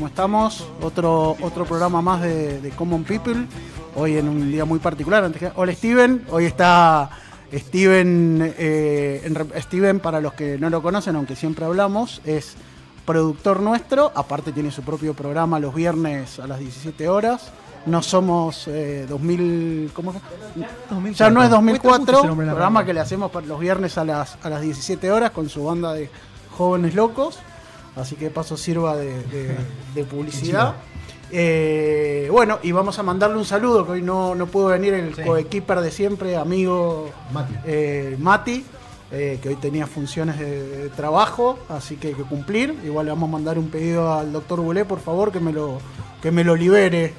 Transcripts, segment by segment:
¿Cómo estamos? Otro programa más de Common People. Hoy en un día muy particular. Hola Steven, hoy está Steven. Steven, para los que no lo conocen, aunque siempre hablamos, es productor nuestro. Aparte tiene su propio programa los viernes a las 17 horas. No somos 2000, ¿cómo fue? 2004. Ya no es 2004, programa que le hacemos los viernes a las 17 horas con su banda de jóvenes locos. Así que de paso sirva de publicidad. Bueno, y vamos a mandarle un saludo, que hoy no pudo venir el coequiper de siempre, amigo Mati, que hoy tenía funciones de trabajo, así que hay que cumplir. Igual le vamos a mandar un pedido al doctor Bulé, por favor, que me lo libere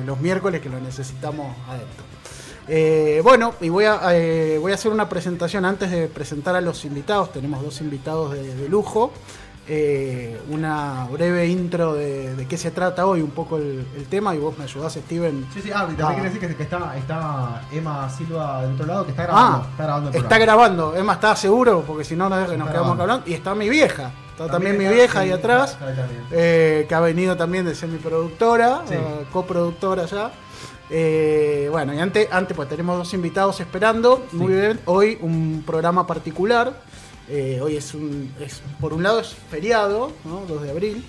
los miércoles, que lo necesitamos adentro. Bueno, y voy a hacer una presentación antes de presentar a los invitados. Tenemos dos invitados de lujo. Una breve intro de qué se trata hoy, un poco el tema, y vos me ayudás, Steven. Sí, y también quería decir que está Emma Silva del otro lado, que está grabando. Está grabando. Emma, ¿está seguro? Porque si no, nos quedamos hablando. Y está mi vieja. Está también mi vieja ahí atrás, que ha venido también de ser mi productora, coproductora ya. Bueno, y antes pues tenemos dos invitados esperando. Sí. Muy bien, hoy un programa particular. Hoy por un lado es feriado, ¿no? 2 de abril.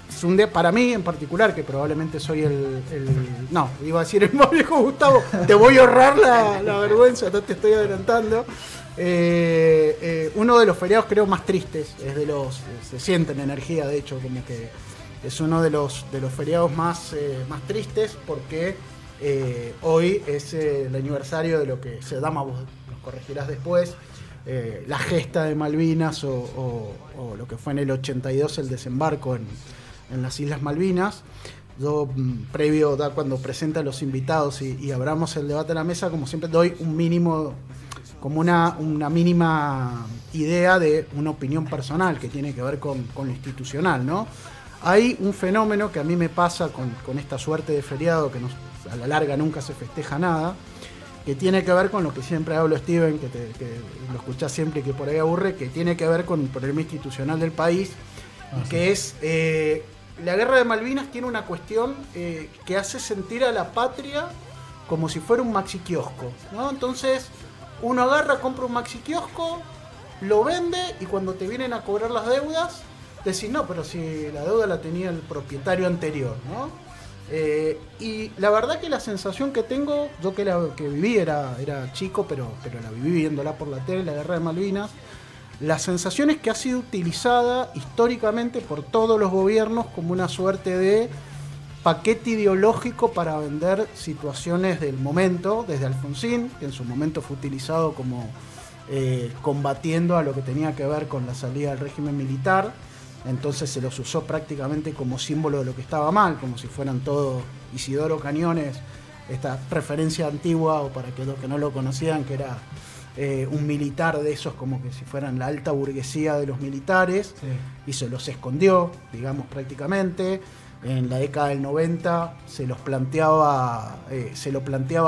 Es un día para mí en particular, que probablemente soy no, iba a decir el más viejo Gustavo. Te voy a ahorrar la vergüenza, no te estoy adelantando. Uno de los feriados creo más tristes, se siente en energía, de hecho, como que es uno de los feriados más tristes, porque hoy es el aniversario de lo que se llama, vos nos corregirás después, la gesta de Malvinas o lo que fue en el 82 el desembarco en las Islas Malvinas. Yo, previo, cuando presenta a los invitados y abramos el debate a la mesa, como siempre doy un mínimo, como una mínima idea de una opinión personal que tiene que ver con lo institucional, ¿no? Hay un fenómeno que a mí me pasa con esta suerte de feriado, que a la larga nunca se festeja nada, que tiene que ver con lo que siempre hablo, Steven, que lo escuchás siempre y que por ahí aburre, que tiene que ver con el problema institucional del país, que es la guerra de Malvinas. Tiene una cuestión que hace sentir a la patria como si fuera un maxi kiosco, ¿no? Entonces uno agarra, compra un maxi kiosco, lo vende, y cuando te vienen a cobrar las deudas decís, no, pero si la deuda la tenía el propietario anterior, ¿no? Y la verdad que la sensación que tengo, yo que viví, era chico, pero la viví viéndola por la tele, la guerra de Malvinas, la sensación es que ha sido utilizada históricamente por todos los gobiernos como una suerte de paquete ideológico para vender situaciones del momento, desde Alfonsín, que en su momento fue utilizado como combatiendo a lo que tenía que ver con la salida del régimen militar. Entonces se los usó prácticamente como símbolo de lo que estaba mal, como si fueran todos Isidoro Cañones, esta referencia antigua, o para aquellos que no lo conocían, que era un militar de esos, como que si fueran la alta burguesía de los militares, y se los escondió, digamos, prácticamente. En la década del 90 se lo planteaba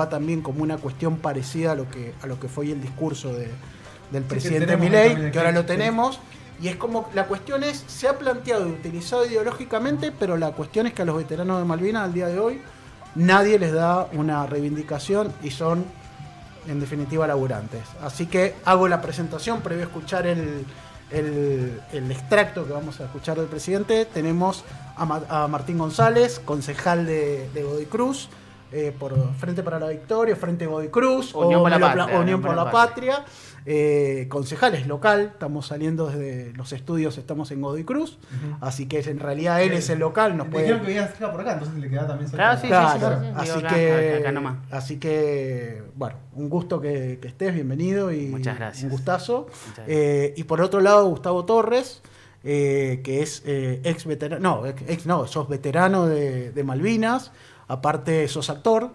también como una cuestión parecida a lo que fue el discurso del presidente Milei, que ahora lo tenemos. Y es como, la cuestión se ha planteado y utilizado ideológicamente, pero la cuestión es que a los veteranos de Malvinas al día de hoy nadie les da una reivindicación, y son en definitiva laburantes. Así que hago la presentación previo a escuchar el extracto que vamos a escuchar del presidente. Tenemos a Martín González, concejal de Godoy Cruz, por Frente para la Victoria, Frente Godoy Cruz, Unión por la Patria. Concejales local, estamos saliendo desde los estudios, estamos en Godoy Cruz, así que en realidad él es el local. Nos dijeron que iba por acá, entonces le queda también cerca. Así que bueno, un gusto que estés, bienvenido, y muchas gracias. Un gustazo. Y por otro lado, Gustavo Torres, que es sos veterano de Malvinas, aparte sos actor.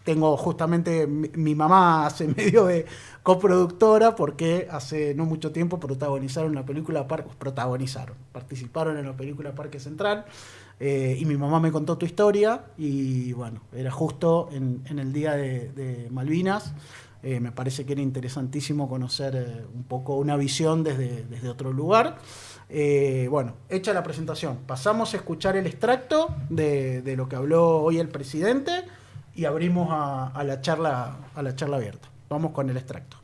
Tengo justamente, mi mamá hace medio de coproductora, porque hace no mucho tiempo participaron en la película Parque Central, y mi mamá me contó tu historia, y bueno, era justo en el día de Malvinas. Me parece que era interesantísimo conocer un poco una visión desde otro lugar. Bueno, hecha la presentación, pasamos a escuchar el extracto de lo que habló hoy el presidente y abrimos a la charla abierta. Vamos con el extracto.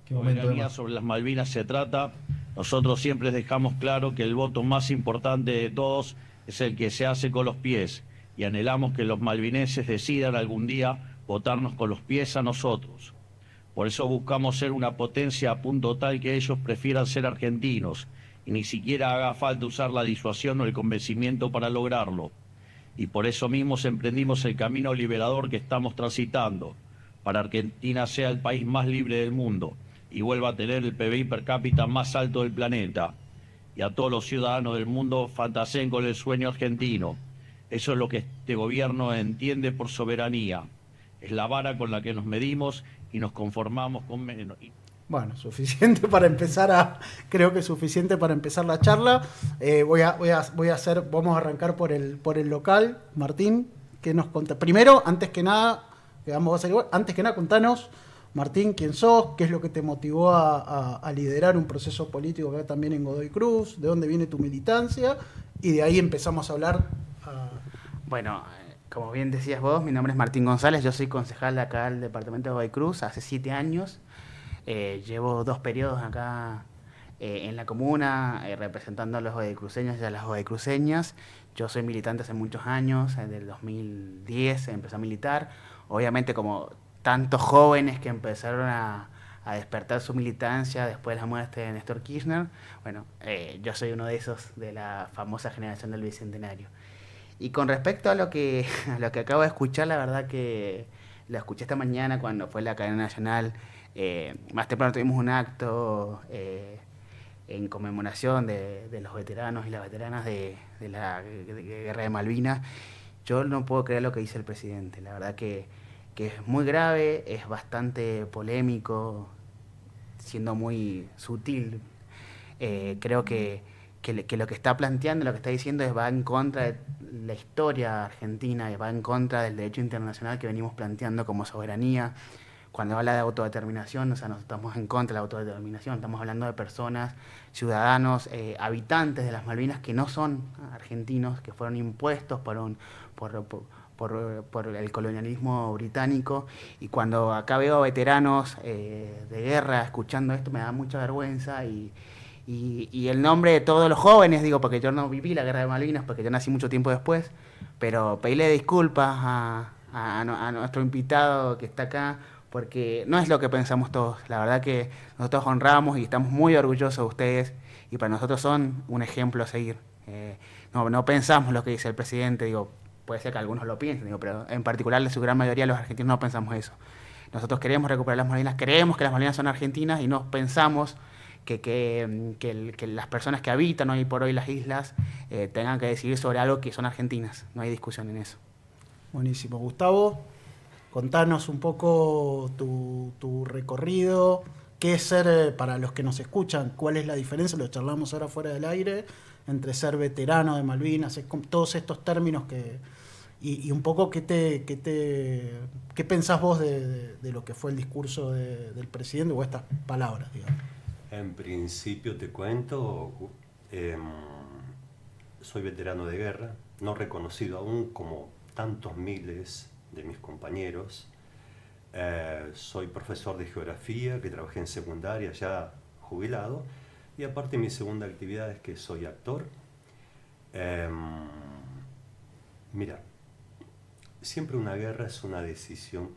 Soberanía sobre las Malvinas se trata. Nosotros siempre dejamos claro que el voto más importante de todos es el que se hace con los pies, y anhelamos que los malvinenses decidan algún día votarnos con los pies a nosotros. Por eso buscamos ser una potencia a punto tal que ellos prefieran ser argentinos, y ni siquiera haga falta usar la disuasión o el convencimiento para lograrlo. Y por eso mismo emprendimos el camino liberador que estamos transitando, para Argentina sea el país más libre del mundo y vuelva a tener el PBI per cápita más alto del planeta. Y a todos los ciudadanos del mundo fantaseen con el sueño argentino. Eso es lo que este gobierno entiende por soberanía. Es la vara con la que nos medimos y nos conformamos con menos. Bueno, suficiente para empezar creo que es suficiente para empezar la charla. Vamos a arrancar por el local. Martín, ¿qué nos contás? Primero, antes que nada, contanos, Martín, quién sos, qué es lo que te motivó a liderar un proceso político acá también en Godoy Cruz, de dónde viene tu militancia, y de ahí empezamos a hablar. Bueno, como bien decías vos, mi nombre es Martín González, yo soy concejal de acá del departamento de Godoy Cruz hace 7 años. Llevo 2 periodos acá en la comuna, representando a los godoycruceños y a las godoycruceñas. Yo soy militante hace muchos años, desde el 2010 empecé a militar. Obviamente, como tantos jóvenes que empezaron a despertar su militancia después de la muerte de Néstor Kirchner, bueno, yo soy uno de esos, de la famosa generación del Bicentenario. Y con respecto a lo que acabo de escuchar, la verdad que lo escuché esta mañana cuando fue la cadena nacional. Más temprano tuvimos un acto en conmemoración de los veteranos y las veteranas de la Guerra de Malvinas. Yo no puedo creer lo que dice el presidente. La verdad que es muy grave, es bastante polémico, siendo muy sutil. Creo que lo que está planteando, lo que está diciendo va en contra de la historia argentina, va en contra del derecho internacional que venimos planteando como soberanía. Cuando habla de autodeterminación, o sea, no estamos en contra de la autodeterminación, estamos hablando de personas, ciudadanos, habitantes de las Malvinas que no son argentinos, que fueron impuestos por el colonialismo británico. Y cuando acá veo a veteranos de guerra escuchando esto, me da mucha vergüenza y el nombre de todos los jóvenes, digo, porque yo no viví la Guerra de Malvinas, porque yo nací mucho tiempo después, pero pedirle disculpas a nuestro invitado que está acá, porque no es lo que pensamos todos. La verdad que nosotros honramos y estamos muy orgullosos de ustedes, y para nosotros son un ejemplo a seguir. No pensamos lo que dice el presidente, digo, puede ser que algunos lo piensen, digo, pero en particular de su gran mayoría los argentinos no pensamos eso. Nosotros queremos recuperar las Malvinas, creemos que las Malvinas son argentinas y no pensamos que las personas que habitan hoy por hoy las islas tengan que decidir sobre algo que son argentinas. No hay discusión en eso. Buenísimo. Gustavo, contanos un poco tu recorrido, qué es ser, para los que nos escuchan, cuál es la diferencia, lo charlamos ahora fuera del aire, entre ser veterano de Malvinas, todos estos términos y un poco qué pensás vos de lo que fue el discurso del presidente o estas palabras, digamos. En principio te cuento, soy veterano de guerra, no reconocido aún como tantos miles de mis compañeros. Soy profesor de geografía, que trabajé en secundaria ya jubilado, y aparte mi segunda actividad es que soy actor. Mira, siempre una guerra es una decisión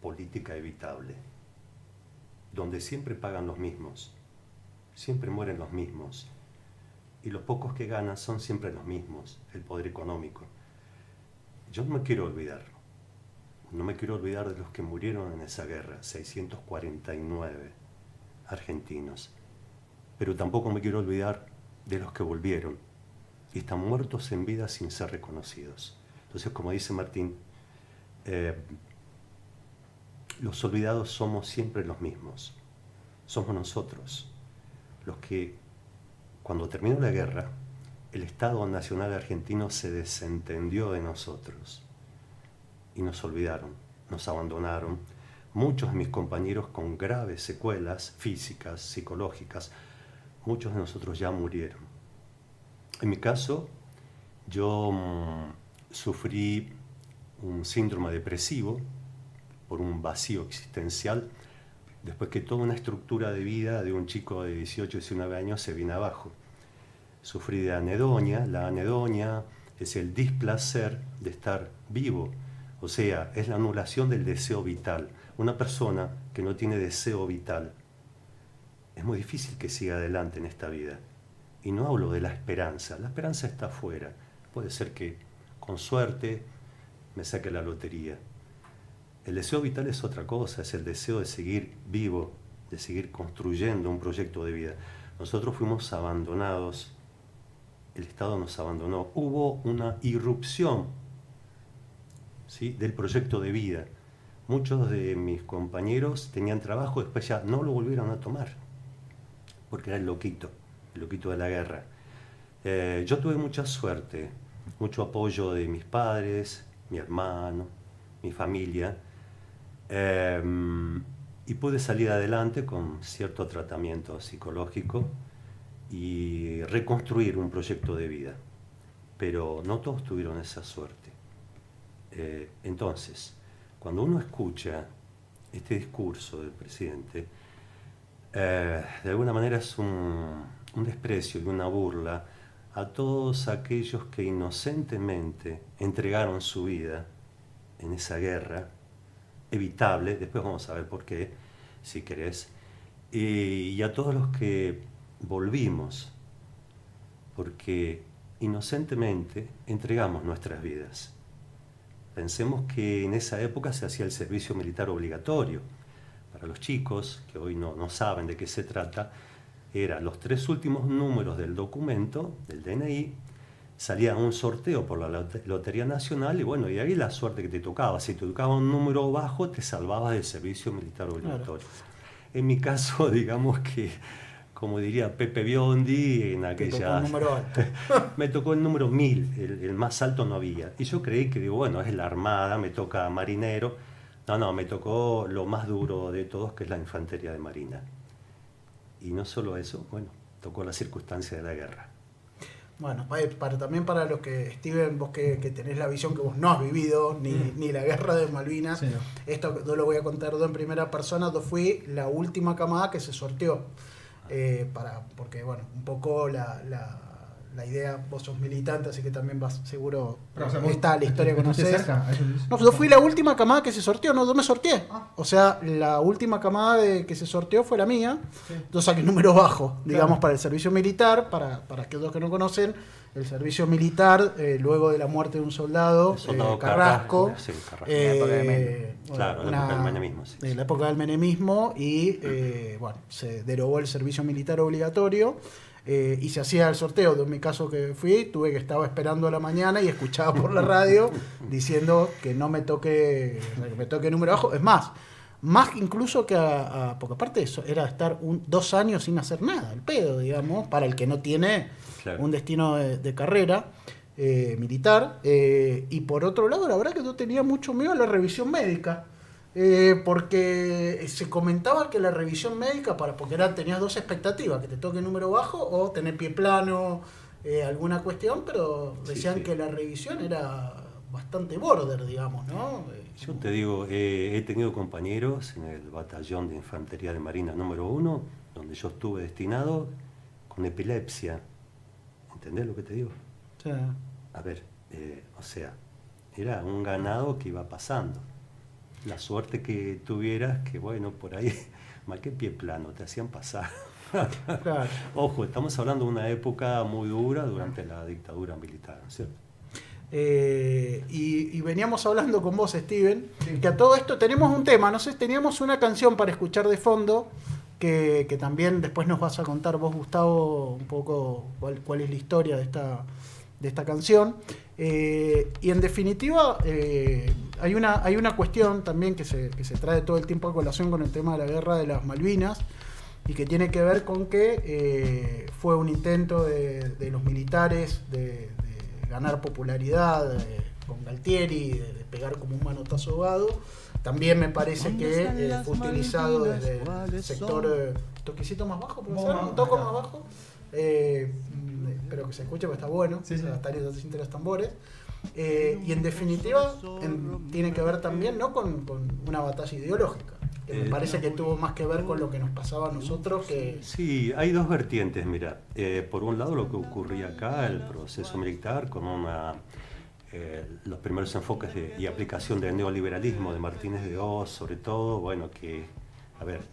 política evitable, donde siempre pagan los mismos. Siempre mueren los mismos, y los pocos que ganan son siempre los mismos, el poder económico. Yo no me quiero olvidar de los que murieron en esa guerra, 649 argentinos, pero tampoco me quiero olvidar de los que volvieron y están muertos en vida sin ser reconocidos. Entonces, como dice Martín, los olvidados somos siempre los mismos, somos nosotros. Los que, cuando terminó la guerra, el Estado Nacional Argentino se desentendió de nosotros y nos olvidaron, nos abandonaron, muchos de mis compañeros con graves secuelas físicas, psicológicas, muchos de nosotros ya murieron. En mi caso, yo sufrí un síndrome depresivo por un vacío existencial, después que toda una estructura de vida de un chico de 18, 19 años se vino abajo. Sufrí de anedonia. La anedonia es el displacer de estar vivo, o sea, es la anulación del deseo vital. Una persona que no tiene deseo vital, es muy difícil que siga adelante en esta vida. Y no hablo de la esperanza está afuera. Puede ser que con suerte me saque la lotería. El deseo vital es otra cosa, es el deseo de seguir vivo, de seguir construyendo un proyecto de vida. Nosotros fuimos abandonados, el Estado nos abandonó, hubo una irrupción, ¿sí?, del proyecto de vida. Muchos de mis compañeros tenían trabajo, después ya no lo volvieron a tomar, porque era el loquito de la guerra. Yo tuve mucha suerte, mucho apoyo de mis padres, mi hermano, mi familia, y pude salir adelante con cierto tratamiento psicológico y reconstruir un proyecto de vida. Pero no todos tuvieron esa suerte. Entonces, cuando uno escucha este discurso del presidente, de alguna manera es un desprecio y una burla a todos aquellos que inocentemente entregaron su vida en esa guerra evitable, después vamos a ver por qué, si querés, y a todos los que volvimos, porque inocentemente entregamos nuestras vidas. Pensemos que en esa época se hacía el servicio militar obligatorio. Para los chicos que hoy no saben de qué se trata, eran los 3 últimos números del documento, del DNI, salía un sorteo por la Lotería Nacional y bueno, y ahí la suerte que te tocaba. Si te tocaba un número bajo, te salvabas del servicio militar obligatorio. Claro. En mi caso, digamos que, como diría Pepe Biondi, en aquella... Me tocó el número alto. Me tocó el número 1000, el más alto no había. Y yo creí que, digo, bueno, es la Armada, me toca marinero. No, me tocó lo más duro de todos, que es la Infantería de Marina. Y no solo eso, bueno, tocó la circunstancia de la guerra. Bueno, también para los que, Steven, vos que tenés la visión que vos no has vivido, ni la guerra de Malvinas, sí, no. Esto yo lo voy a contar yo en primera persona. Yo fui la última camada que se sorteó, porque bueno, un poco la idea, vos sos militante, así que también vas seguro, pero, o sea, está la historia que conocés. No, yo fui la última camada que se sorteó, no, yo me sorteé. O sea, la última camada que se sorteó fue la mía. Sí. Yo saqué número bajo, digamos, claro, para el servicio militar, para aquellos que no conocen, el servicio militar, luego de la muerte de un soldado, Carrasco, sí, en la época del menemismo. Sí, la época del menemismo, y bueno, se derogó el servicio militar obligatorio. Y se hacía el sorteo. En mi caso que fui, estaba esperando a la mañana y escuchaba por la radio diciendo que no me toque número bajo. Es más incluso que porque aparte de eso, era estar 2 años sin hacer nada, el pedo, digamos, para el que no tiene, claro, un destino de carrera militar. Y por otro lado, la verdad que yo tenía mucho miedo a la revisión médica. Porque se comentaba que la revisión médica, porque tenías 2 expectativas, que te toque número bajo o tener pie plano, alguna cuestión, pero decían sí, que la revisión era bastante border, digamos, ¿no? Yo te digo, he tenido compañeros en el batallón de Infantería de Marina número 1, donde yo estuve destinado, con epilepsia. ¿Entendés lo que te digo? Sí. A ver, o sea, era un ganado que iba pasando. La suerte que tuvieras, que bueno, por ahí, más que pie plano, te hacían pasar. Claro. Ojo, estamos hablando de una época muy dura durante la dictadura militar, ¿no es cierto? Y veníamos hablando con vos, Steven, sí, que a todo esto tenemos un tema, no sé, teníamos una canción para escuchar de fondo, que también después nos vas a contar vos, Gustavo, un poco cuál es la historia de esta canción. Y en definitiva, hay una cuestión también que se trae todo el tiempo a colación con el tema de la guerra de las Malvinas, y que tiene que ver con que fue un intento de los militares de ganar popularidad con Galtieri, de pegar como un manotazo ahogado, también me parece que fue utilizado desde el sector toquecito más bajo, profesor, un toco más bajo. Espero que se escuche porque está bueno, sí. Hasta sienten los tambores. Y en definitiva tiene que ver también, ¿no?, con una batalla ideológica, que me parece que tuvo más que ver con lo que nos pasaba a nosotros que... Sí, hay dos vertientes, mira. Por un lado, lo que ocurría acá, el proceso militar, con los primeros enfoques y aplicación del neoliberalismo de Martínez de Hoz, sobre todo, bueno, que,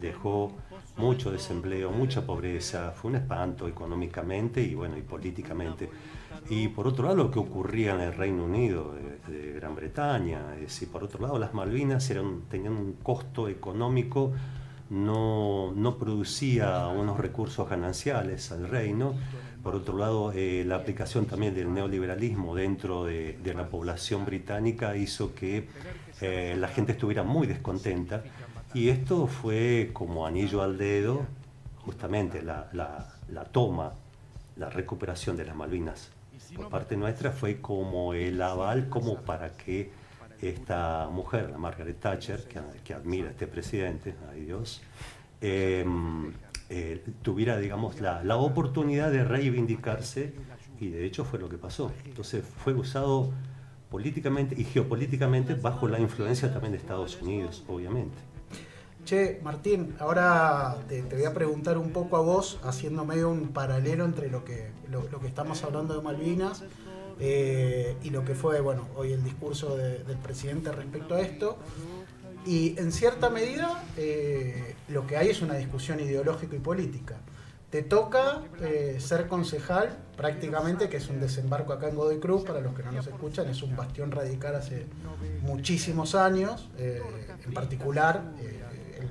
dejó mucho desempleo, mucha pobreza, fue un espanto económicamente y, bueno, y políticamente. Y por otro lado, lo que ocurría en el Reino Unido de Gran Bretaña, es decir, por otro lado, las Malvinas tenían un costo económico, no producía unos recursos gananciales al reino. Por otro lado, la aplicación también del neoliberalismo dentro de la población británica hizo que la gente estuviera muy descontenta, y esto fue como anillo al dedo, justamente la toma, la recuperación de las Malvinas por parte nuestra fue como el aval, como para que esta mujer, la Margaret Thatcher, que admira a este presidente, ay Dios, tuviera, digamos, la oportunidad de reivindicarse, y de hecho fue lo que pasó. Entonces fue usado políticamente y geopolíticamente bajo la influencia también de Estados Unidos, obviamente. Che, Martín, ahora te voy a preguntar un poco a vos, haciendo medio un paralelo entre lo que estamos hablando de Malvinas y lo que fue, bueno, hoy el discurso del presidente respecto a esto. Y en cierta medida lo que hay es una discusión ideológica y política. Te toca ser concejal, prácticamente, que es un desembarco acá en Godoy Cruz, para los que no nos escuchan, es un bastión radical hace muchísimos años, en particular...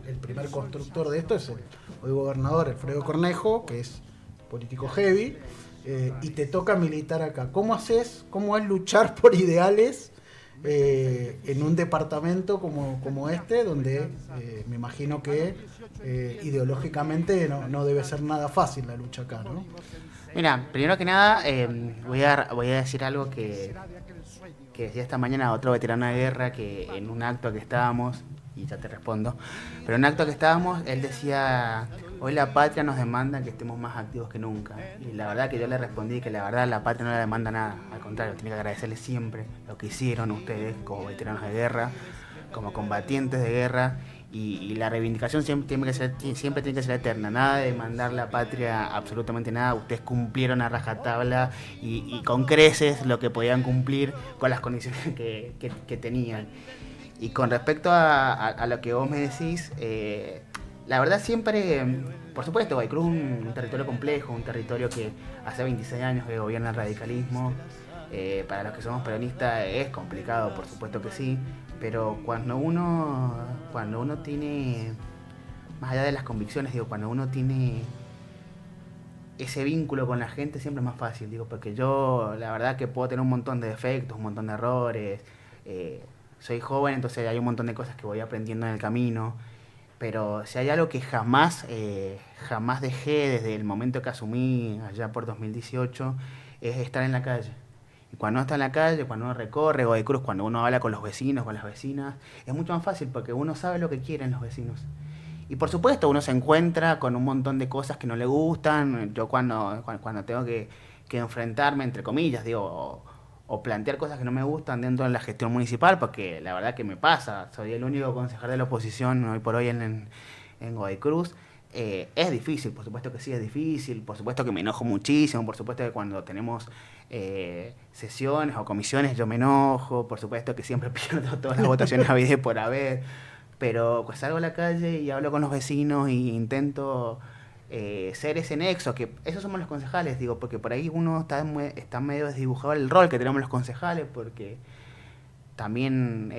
El primer constructor de esto es el hoy gobernador Alfredo Cornejo, que es político heavy, y te toca militar acá. ¿Cómo haces? ¿Cómo es luchar por ideales en un departamento como este, donde me imagino que ideológicamente no debe ser nada fácil la lucha acá, ¿no? Mira, primero que nada voy a decir algo que decía esta mañana otro veterano de guerra, que en un acto que estábamos, y ya te respondo, pero en un acto que estábamos, él decía: hoy la patria nos demanda que estemos más activos que nunca. Y la verdad que yo le respondí que la verdad la patria no le demanda nada, al contrario, tiene que agradecerles siempre lo que hicieron ustedes como veteranos de guerra, como combatientes de guerra, y la reivindicación siempre tiene que ser eterna, nada de demandar la patria absolutamente nada. Ustedes cumplieron a rajatabla y con creces lo que podían cumplir con las condiciones que tenían. Y con respecto a lo que vos me decís, la verdad siempre, por supuesto, Godoy Cruz es un territorio complejo, un territorio que hace 26 años que gobierna el radicalismo. Para los que somos peronistas es complicado, por supuesto que sí, pero cuando uno tiene, más allá de las convicciones, cuando uno tiene ese vínculo con la gente, siempre es más fácil, porque yo la verdad que puedo tener un montón de defectos, un montón de errores, soy joven, entonces hay un montón de cosas que voy aprendiendo en el camino, pero si hay algo que jamás dejé desde el momento que asumí allá por 2018, es estar en la calle. Y cuando uno está en la calle, cuando uno recorre Godoy Cruz, cuando uno habla con los vecinos, con las vecinas, es mucho más fácil porque uno sabe lo que quieren los vecinos. Y por supuesto uno se encuentra con un montón de cosas que no le gustan. Yo cuando tengo que enfrentarme, entre comillas, o plantear cosas que no me gustan dentro de la gestión municipal, porque la verdad que me pasa, soy el único concejal de la oposición hoy por hoy en Godoy Cruz. Es difícil, por supuesto que sí es difícil, por supuesto que me enojo muchísimo, por supuesto que cuando tenemos sesiones o comisiones yo me enojo, por supuesto que siempre pierdo todas las votaciones habidas por haber, pero pues salgo a la calle y hablo con los vecinos e intento ser ese nexo, que esos somos los concejales, porque por ahí uno está medio desdibujado el rol que tenemos los concejales, porque también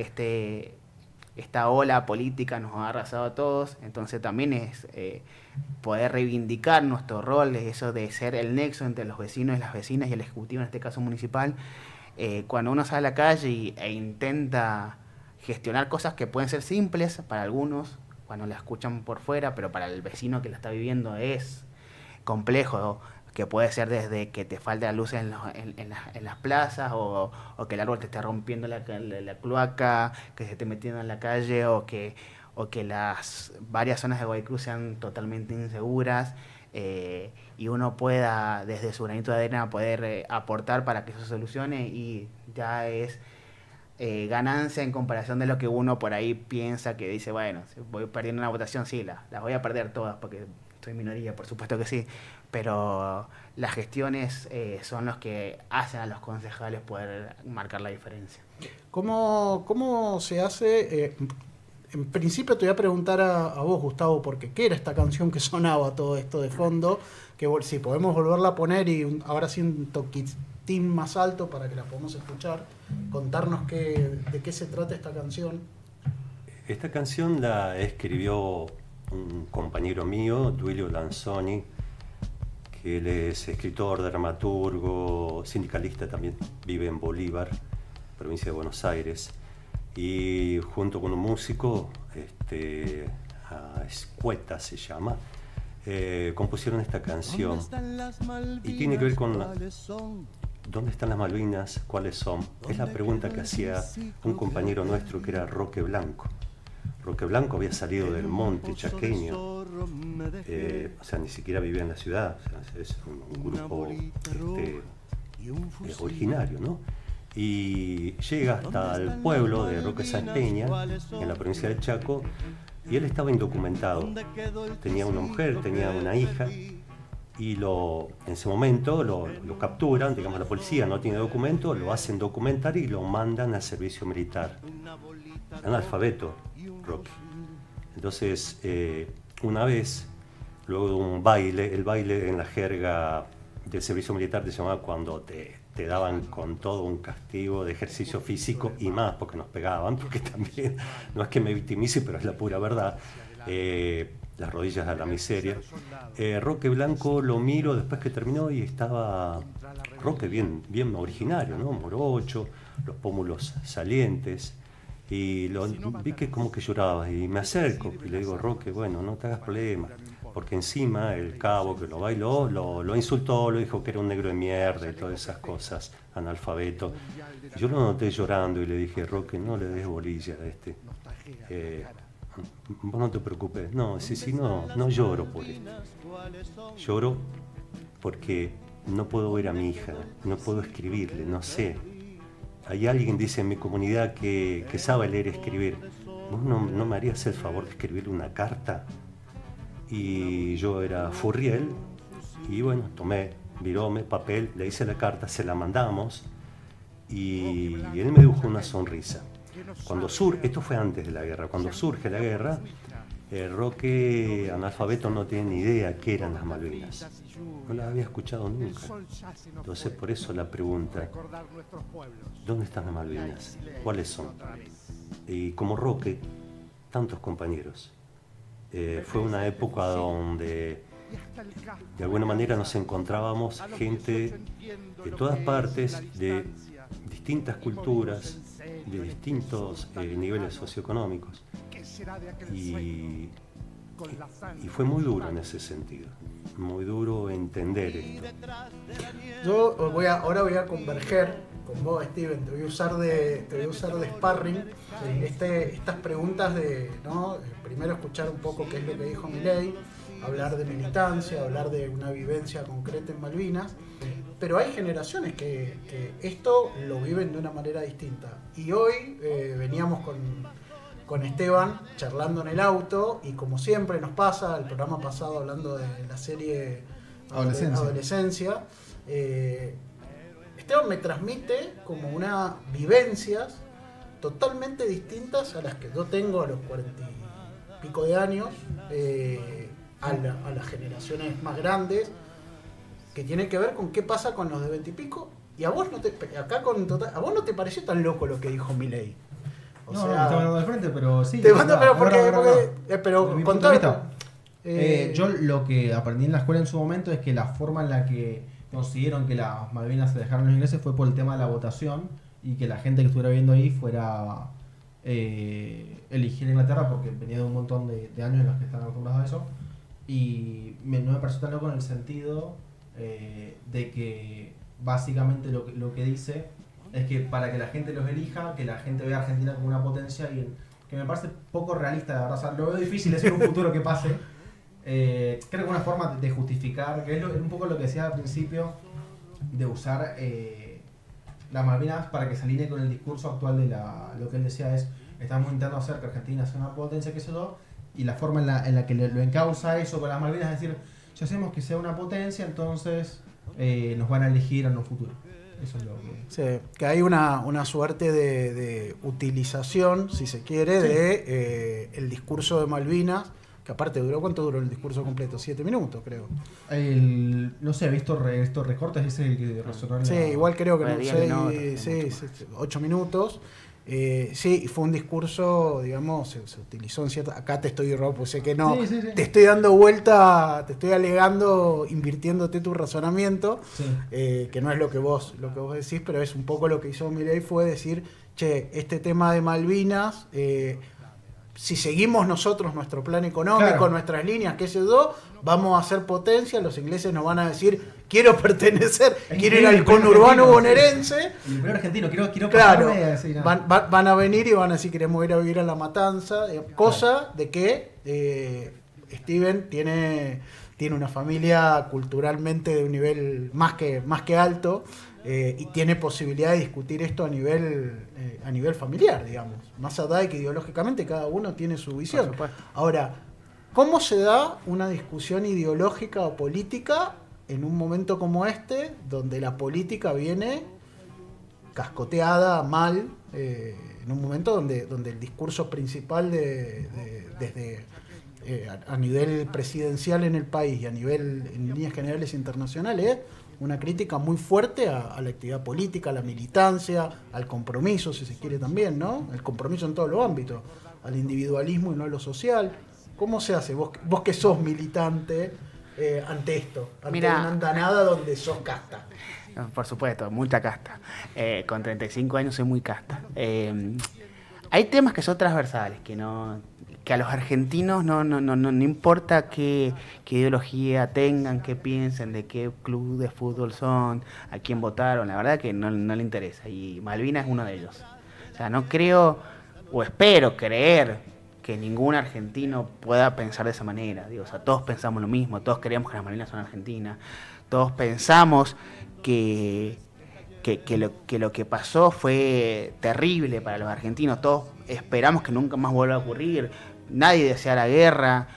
esta ola política nos ha arrasado a todos, entonces también es poder reivindicar nuestro rol, eso de ser el nexo entre los vecinos y las vecinas y el ejecutivo, en este caso municipal. Cuando uno sale a la calle e intenta gestionar cosas que pueden ser simples para algunos, cuando la escuchan por fuera, pero para el vecino que la está viviendo es complejo, que puede ser desde que te falta luz en las plazas, o que el árbol te esté rompiendo la cloaca, que se esté metiendo en la calle, o que las varias zonas de Guaycruz sean totalmente inseguras, y uno pueda, desde su granito de arena, poder aportar para que eso se solucione, y ya es ganancia en comparación de lo que uno por ahí piensa, que dice, bueno, si voy perdiendo una votación, sí, las voy a perder todas porque soy minoría, por supuesto que sí, pero las gestiones son los que hacen a los concejales poder marcar la diferencia. ¿Cómo se hace? En principio te voy a preguntar a vos, Gustavo, porque ¿qué era esta canción que sonaba todo esto de fondo? Que si podemos volverla a poner y ahora sí un toquitín más alto para que la podamos escuchar. Contarnos de qué se trata esta canción. Esta canción la escribió un compañero mío, Duilio Lanzoni, que él es escritor, dramaturgo, sindicalista, también vive en Bolívar, provincia de Buenos Aires, y junto con un músico, Escueta se llama, compusieron esta canción, y tiene que ver con ¿dónde están las Malvinas? ¿Cuáles son? Es la pregunta que hacía un compañero nuestro que era Roque Blanco. Roque Blanco había salido del monte chaqueño, o sea, ni siquiera vivía en la ciudad, o sea, es un grupo originario, ¿no? Y llega hasta el pueblo de Roque Sáenz Peña, en la provincia del Chaco, y él estaba indocumentado. Tenía una mujer, tenía una hija, y en ese momento lo capturan, digamos, la policía no tiene documento, lo hacen documentar y lo mandan al servicio militar. Analfabeto, Roque. Entonces, una vez, luego de un baile, el baile en la jerga del servicio militar se llamaba cuando te daban con todo un castigo de ejercicio físico y más, porque nos pegaban, porque también, no es que me victimice, pero es la pura verdad, las rodillas a la miseria. Roque Blanco lo miro después que terminó y estaba Roque bien originario, ¿no? Morocho, los pómulos salientes, y vi que como que lloraba, y me acerco y le digo, Roque, bueno, no te hagas problema, porque encima el cabo que lo bailó lo insultó, lo dijo que era un negro de mierda y todas esas cosas, analfabeto. Yo lo noté llorando y le dije, Roque, no le des bolilla a este. Vos no te preocupes. No, no lloro por esto. Lloro porque no puedo ver a mi hija, no puedo escribirle, no sé. Hay alguien, dice en mi comunidad, que sabe leer y escribir. ¿Vos no me harías el favor de escribirle una carta? Y yo era Furriel, y bueno, tomé virome, papel, le hice la carta, se la mandamos, y él me dibujó una sonrisa. Esto fue antes de la guerra, cuando surge la guerra, Roque, analfabeto, no tiene ni idea qué eran las Malvinas. No las había escuchado nunca. Entonces, por eso la pregunta, ¿dónde están las Malvinas? ¿Cuáles son? Y como Roque, tantos compañeros. Fue una época donde de alguna manera nos encontrábamos gente de todas partes, de distintas culturas, de distintos niveles socioeconómicos, y fue muy duro en ese sentido, muy duro entender esto. Yo ahora voy a converger con vos, Steven, te voy a usar de sparring, estas preguntas de, ¿no? Primero escuchar un poco qué es lo que dijo Milei, hablar de militancia, hablar de una vivencia concreta en Malvinas, pero hay generaciones que esto lo viven de una manera distinta. Y hoy veníamos con Esteban charlando en el auto, y como siempre nos pasa, el programa pasado hablando de la serie Adolescencia, Esteban me transmite como unas vivencias totalmente distintas a las que yo tengo a los 40 y pico de años, a las generaciones más grandes, que tiene que ver con qué pasa con los de 20 y pico. Y a vos no te pareció tan loco lo que dijo Milei. No, me está mandando de frente, pero sí. Pero contame. Yo lo que aprendí en la escuela en su momento es que la forma en la que consiguieron que las Malvinas se dejaran los ingleses fue por el tema de la votación, y que la gente que estuviera viendo ahí fuera elegir Inglaterra, porque venía de un montón de años en los que están acostumbrados a eso. Y no me pareció tan loco en el sentido de que básicamente lo que dice es que para que la gente los elija, que la gente vea a Argentina como una potencia, y que me parece poco realista, la verdad. O sea, lo veo difícil, es en un futuro que pase. Creo que una forma de justificar, que es un poco lo que decía al principio, de usar las Malvinas para que se alinee con el discurso actual de lo que él decía es: estamos intentando hacer que Argentina sea una potencia, qué sé yo, y la forma en la que lo encausa eso con las Malvinas es decir, si hacemos que sea una potencia, entonces nos van a elegir en un futuro. Eso es lo que... Sí, que hay una suerte de utilización, si se quiere, de el discurso de Malvinas, que aparte ¿cuánto duró el discurso completo? 7 minutos, creo. No sé, he visto estos recortes, ese es el que resonó en Sí, igual creo que no, 8 minutos. Sí, y fue un discurso, digamos, se utilizó en cierta... Acá te estoy pues sé que no, sí. Te estoy dando vuelta, te estoy alegando, invirtiéndote tu razonamiento, que no es lo que vos decís, pero es un poco lo que hizo Milei, fue decir, che, este tema de Malvinas, si seguimos nosotros nuestro plan económico, claro, nuestras líneas, qué sé yo, vamos a hacer potencia, los ingleses nos van a decir, quiero pertenecer, quiero ir al conurbano bonaerense. El imperio argentino, quiero claro, van a venir y van a decir, queremos ir a vivir a La Matanza, cosa de que Steven tiene una familia culturalmente de un nivel más que alto, y tiene posibilidad de discutir esto a nivel familiar, digamos, más allá de que ideológicamente cada uno tiene su visión. Ahora, ¿cómo se da una discusión ideológica o política en un momento como este, donde la política viene cascoteada mal, en un momento donde el discurso principal desde a nivel presidencial en el país y a nivel en líneas generales internacionales es una crítica muy fuerte a la actividad política, a la militancia, al compromiso, si se quiere también, ¿no? El compromiso en todos los ámbitos, al individualismo y no a lo social. ¿Cómo se hace? Vos que sos militante ante esto, ante una andanada donde sos casta. Por supuesto, mucha casta. Con 35 años soy muy casta. Hay temas que son transversales, que a los argentinos no importa qué ideología tengan, qué piensen, de qué club de fútbol son, a quién votaron, la verdad que no le interesa. Y Malvinas es uno de ellos. O sea, no creo, o espero creer, que ningún argentino pueda pensar de esa manera. Digo, o sea, todos pensamos lo mismo, todos creemos que las Malvinas son argentinas, todos pensamos que lo que pasó fue terrible para los argentinos, todos esperamos que nunca más vuelva a ocurrir, nadie desea la guerra,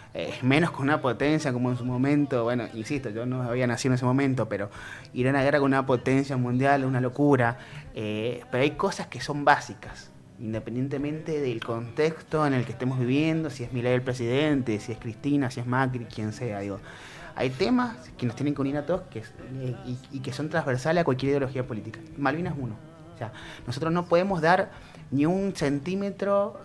menos con una potencia como en su momento, bueno, insisto, yo no había nacido en ese momento, pero ir a una guerra con una potencia mundial es una locura, pero hay cosas que son básicas, independientemente del contexto en el que estemos viviendo, si es Milei el presidente, si es Cristina, si es Macri, quien sea, digo. Hay temas que nos tienen que unir a todos y que son transversales a cualquier ideología política. Malvinas es uno. O sea, nosotros no podemos dar ni un centímetro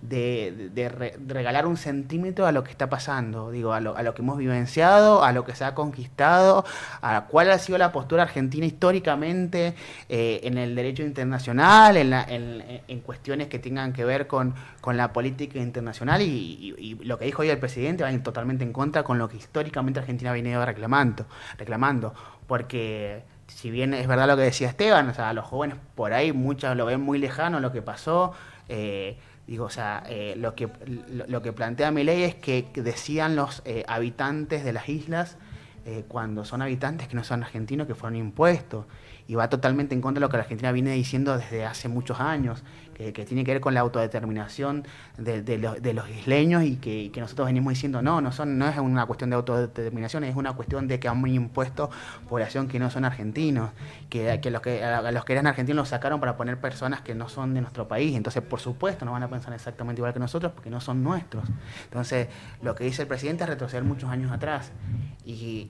de regalar un centímetro a lo que está pasando, digo, a lo que hemos vivenciado, a lo que se ha conquistado, a cuál ha sido la postura argentina históricamente en el derecho internacional, en cuestiones que tengan que ver con la política internacional y lo que dijo hoy el presidente va totalmente en contra con lo que históricamente Argentina ha venido reclamando, porque si bien es verdad lo que decía Esteban, o sea, los jóvenes por ahí muchos lo ven muy lejano lo que pasó, digo, o sea, lo que plantea Milei es que decidan los habitantes de las islas, cuando son habitantes que no son argentinos, que fueron impuestos. Y va totalmente en contra de lo que la Argentina viene diciendo desde hace muchos años, que tiene que ver con la autodeterminación de los isleños y que nosotros venimos diciendo no es una cuestión de autodeterminación, es una cuestión de que han impuesto población que no son argentinos, que a los que eran argentinos los sacaron para poner personas que no son de nuestro país, entonces por supuesto no van a pensar exactamente igual que nosotros porque no son nuestros. Entonces lo que dice el presidente es retroceder muchos años atrás y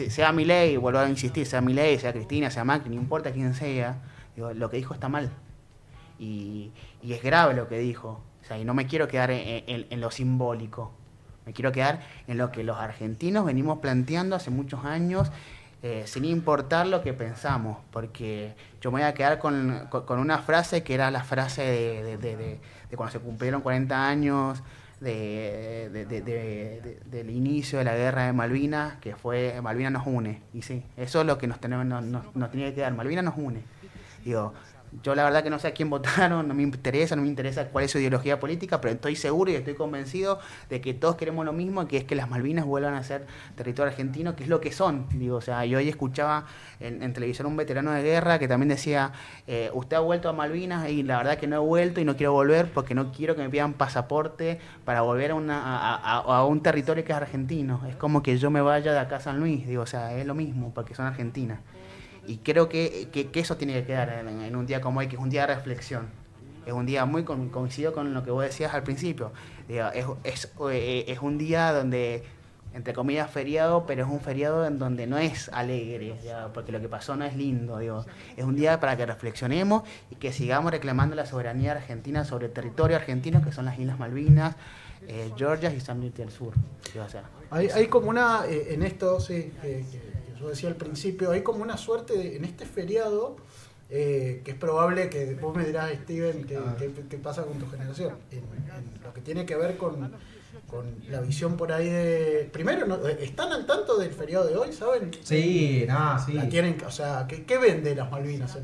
sea Milei, vuelvo a insistir, sea Milei, sea Cristina, sea Macri, no importa quién sea, digo, lo que dijo está mal. Y es grave lo que dijo, o sea, y no me quiero quedar en lo simbólico, me quiero quedar en lo que los argentinos venimos planteando hace muchos años, sin importar lo que pensamos, porque yo me voy a quedar con una frase que era la frase de cuando se cumplieron 40 años del inicio de la guerra de Malvinas, que fue Malvinas nos une. Y sí, eso es lo que nos tiene que quedar. Malvinas nos une. Digo, yo la verdad que no sé a quién votaron, no me interesa cuál es su ideología política, pero estoy seguro y estoy convencido de que todos queremos lo mismo, que es que las Malvinas vuelvan a ser territorio argentino, que es lo que son. Digo, o sea, yo hoy escuchaba en televisión un veterano de guerra que también decía, usted ha vuelto a Malvinas y la verdad que no he vuelto y no quiero volver porque no quiero que me pidan pasaporte para volver a un territorio que es argentino. Es como que yo me vaya de acá a San Luis, digo, o sea, es lo mismo porque son argentinas. Y creo que eso tiene que quedar en un día como hoy, que es un día de reflexión. Es un día muy coincido con lo que vos decías al principio. Digo, es un día donde, entre comillas, feriado, pero es un feriado en donde no es alegre, ya, porque lo que pasó no es lindo. Digo. Es un día para que reflexionemos y que sigamos reclamando la soberanía argentina sobre el territorio argentino, que son las Islas Malvinas, Georgia y San Luis del Sur. Digo, o sea, hay como una, en esto, sí, que yo decía al principio, hay como una suerte en este feriado, que es probable que vos me dirás, Steven, qué pasa con tu generación, en lo que tiene que ver con la visión por ahí de... Primero, ¿están al tanto del feriado de hoy, saben? Sí, sí. La tienen, o sea, ¿qué vende las Malvinas?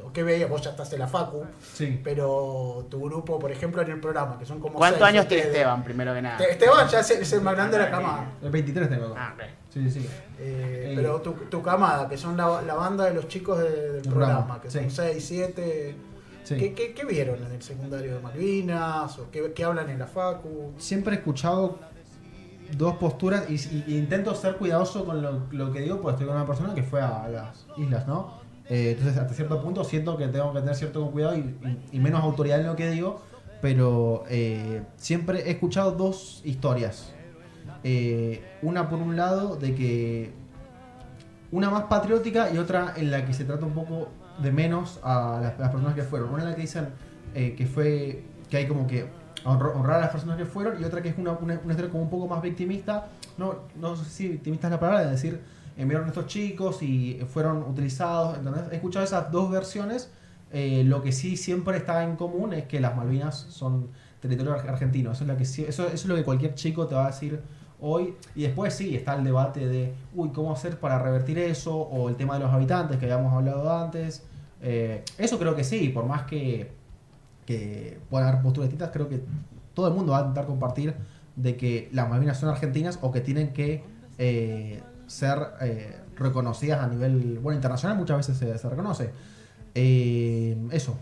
¿O qué veías? Vos ya estás en la facu, sí. Pero tu grupo, por ejemplo, en el programa, que son como ¿cuántos 6, años tiene Esteban, primero que nada? Esteban ya es el más grande de la camada. El 23 tengo. Ah, ok. Sí. Pero tu camada, que son la banda de los chicos del programa, que son 6, 7... Sí. ¿Qué vieron en el secundario de Malvinas? ¿O qué hablan en la facu? Siempre he escuchado dos posturas y intento ser cuidadoso con lo que digo, porque estoy con una persona que fue a las islas, ¿no? Entonces, hasta cierto punto siento que tengo que tener cierto cuidado y menos autoridad en lo que digo, pero siempre he escuchado dos historias. Una por un lado, de que una más patriótica y otra en la que se trata un poco de menos a las personas que fueron. Una en la que dicen que hay como que honrar a las personas que fueron, y otra que es una historia como un poco más victimista. No sé si victimista es la palabra, de decir, enviaron a estos chicos y fueron utilizados. ¿Entendés? He escuchado esas dos versiones. Lo que sí siempre está en común es que las Malvinas son territorio argentino. Eso es lo que cualquier chico te va a decir hoy. Y después sí está el debate de cómo hacer para revertir eso, o el tema de los habitantes que habíamos hablado antes. Eso creo que sí, por más que puedan haber posturas distintas, creo que todo el mundo va a intentar compartir de que las Malvinas son argentinas, o que tienen que ser reconocidas a nivel internacional. Muchas veces se reconoce. Eso.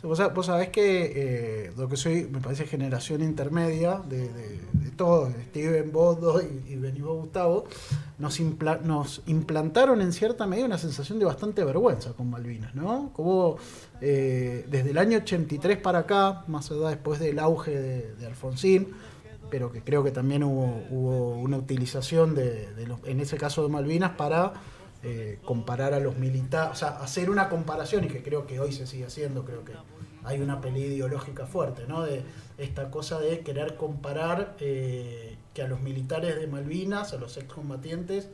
Vos sabés que lo que soy, me parece, generación intermedia de todos, Steven, vos dos y vení vos, Gustavo, nos implantaron en cierta medida una sensación de bastante vergüenza con Malvinas, ¿no? Como desde el año 83 para acá, más allá después del auge de Alfonsín, pero que creo que también hubo una utilización en ese caso de Malvinas para comparar a los militares, o sea, hacer una comparación, y que creo que hoy se sigue haciendo. Creo que hay una pelea ideológica fuerte, ¿no? De esta cosa de querer comparar que a los militares de Malvinas, a los excombatientes,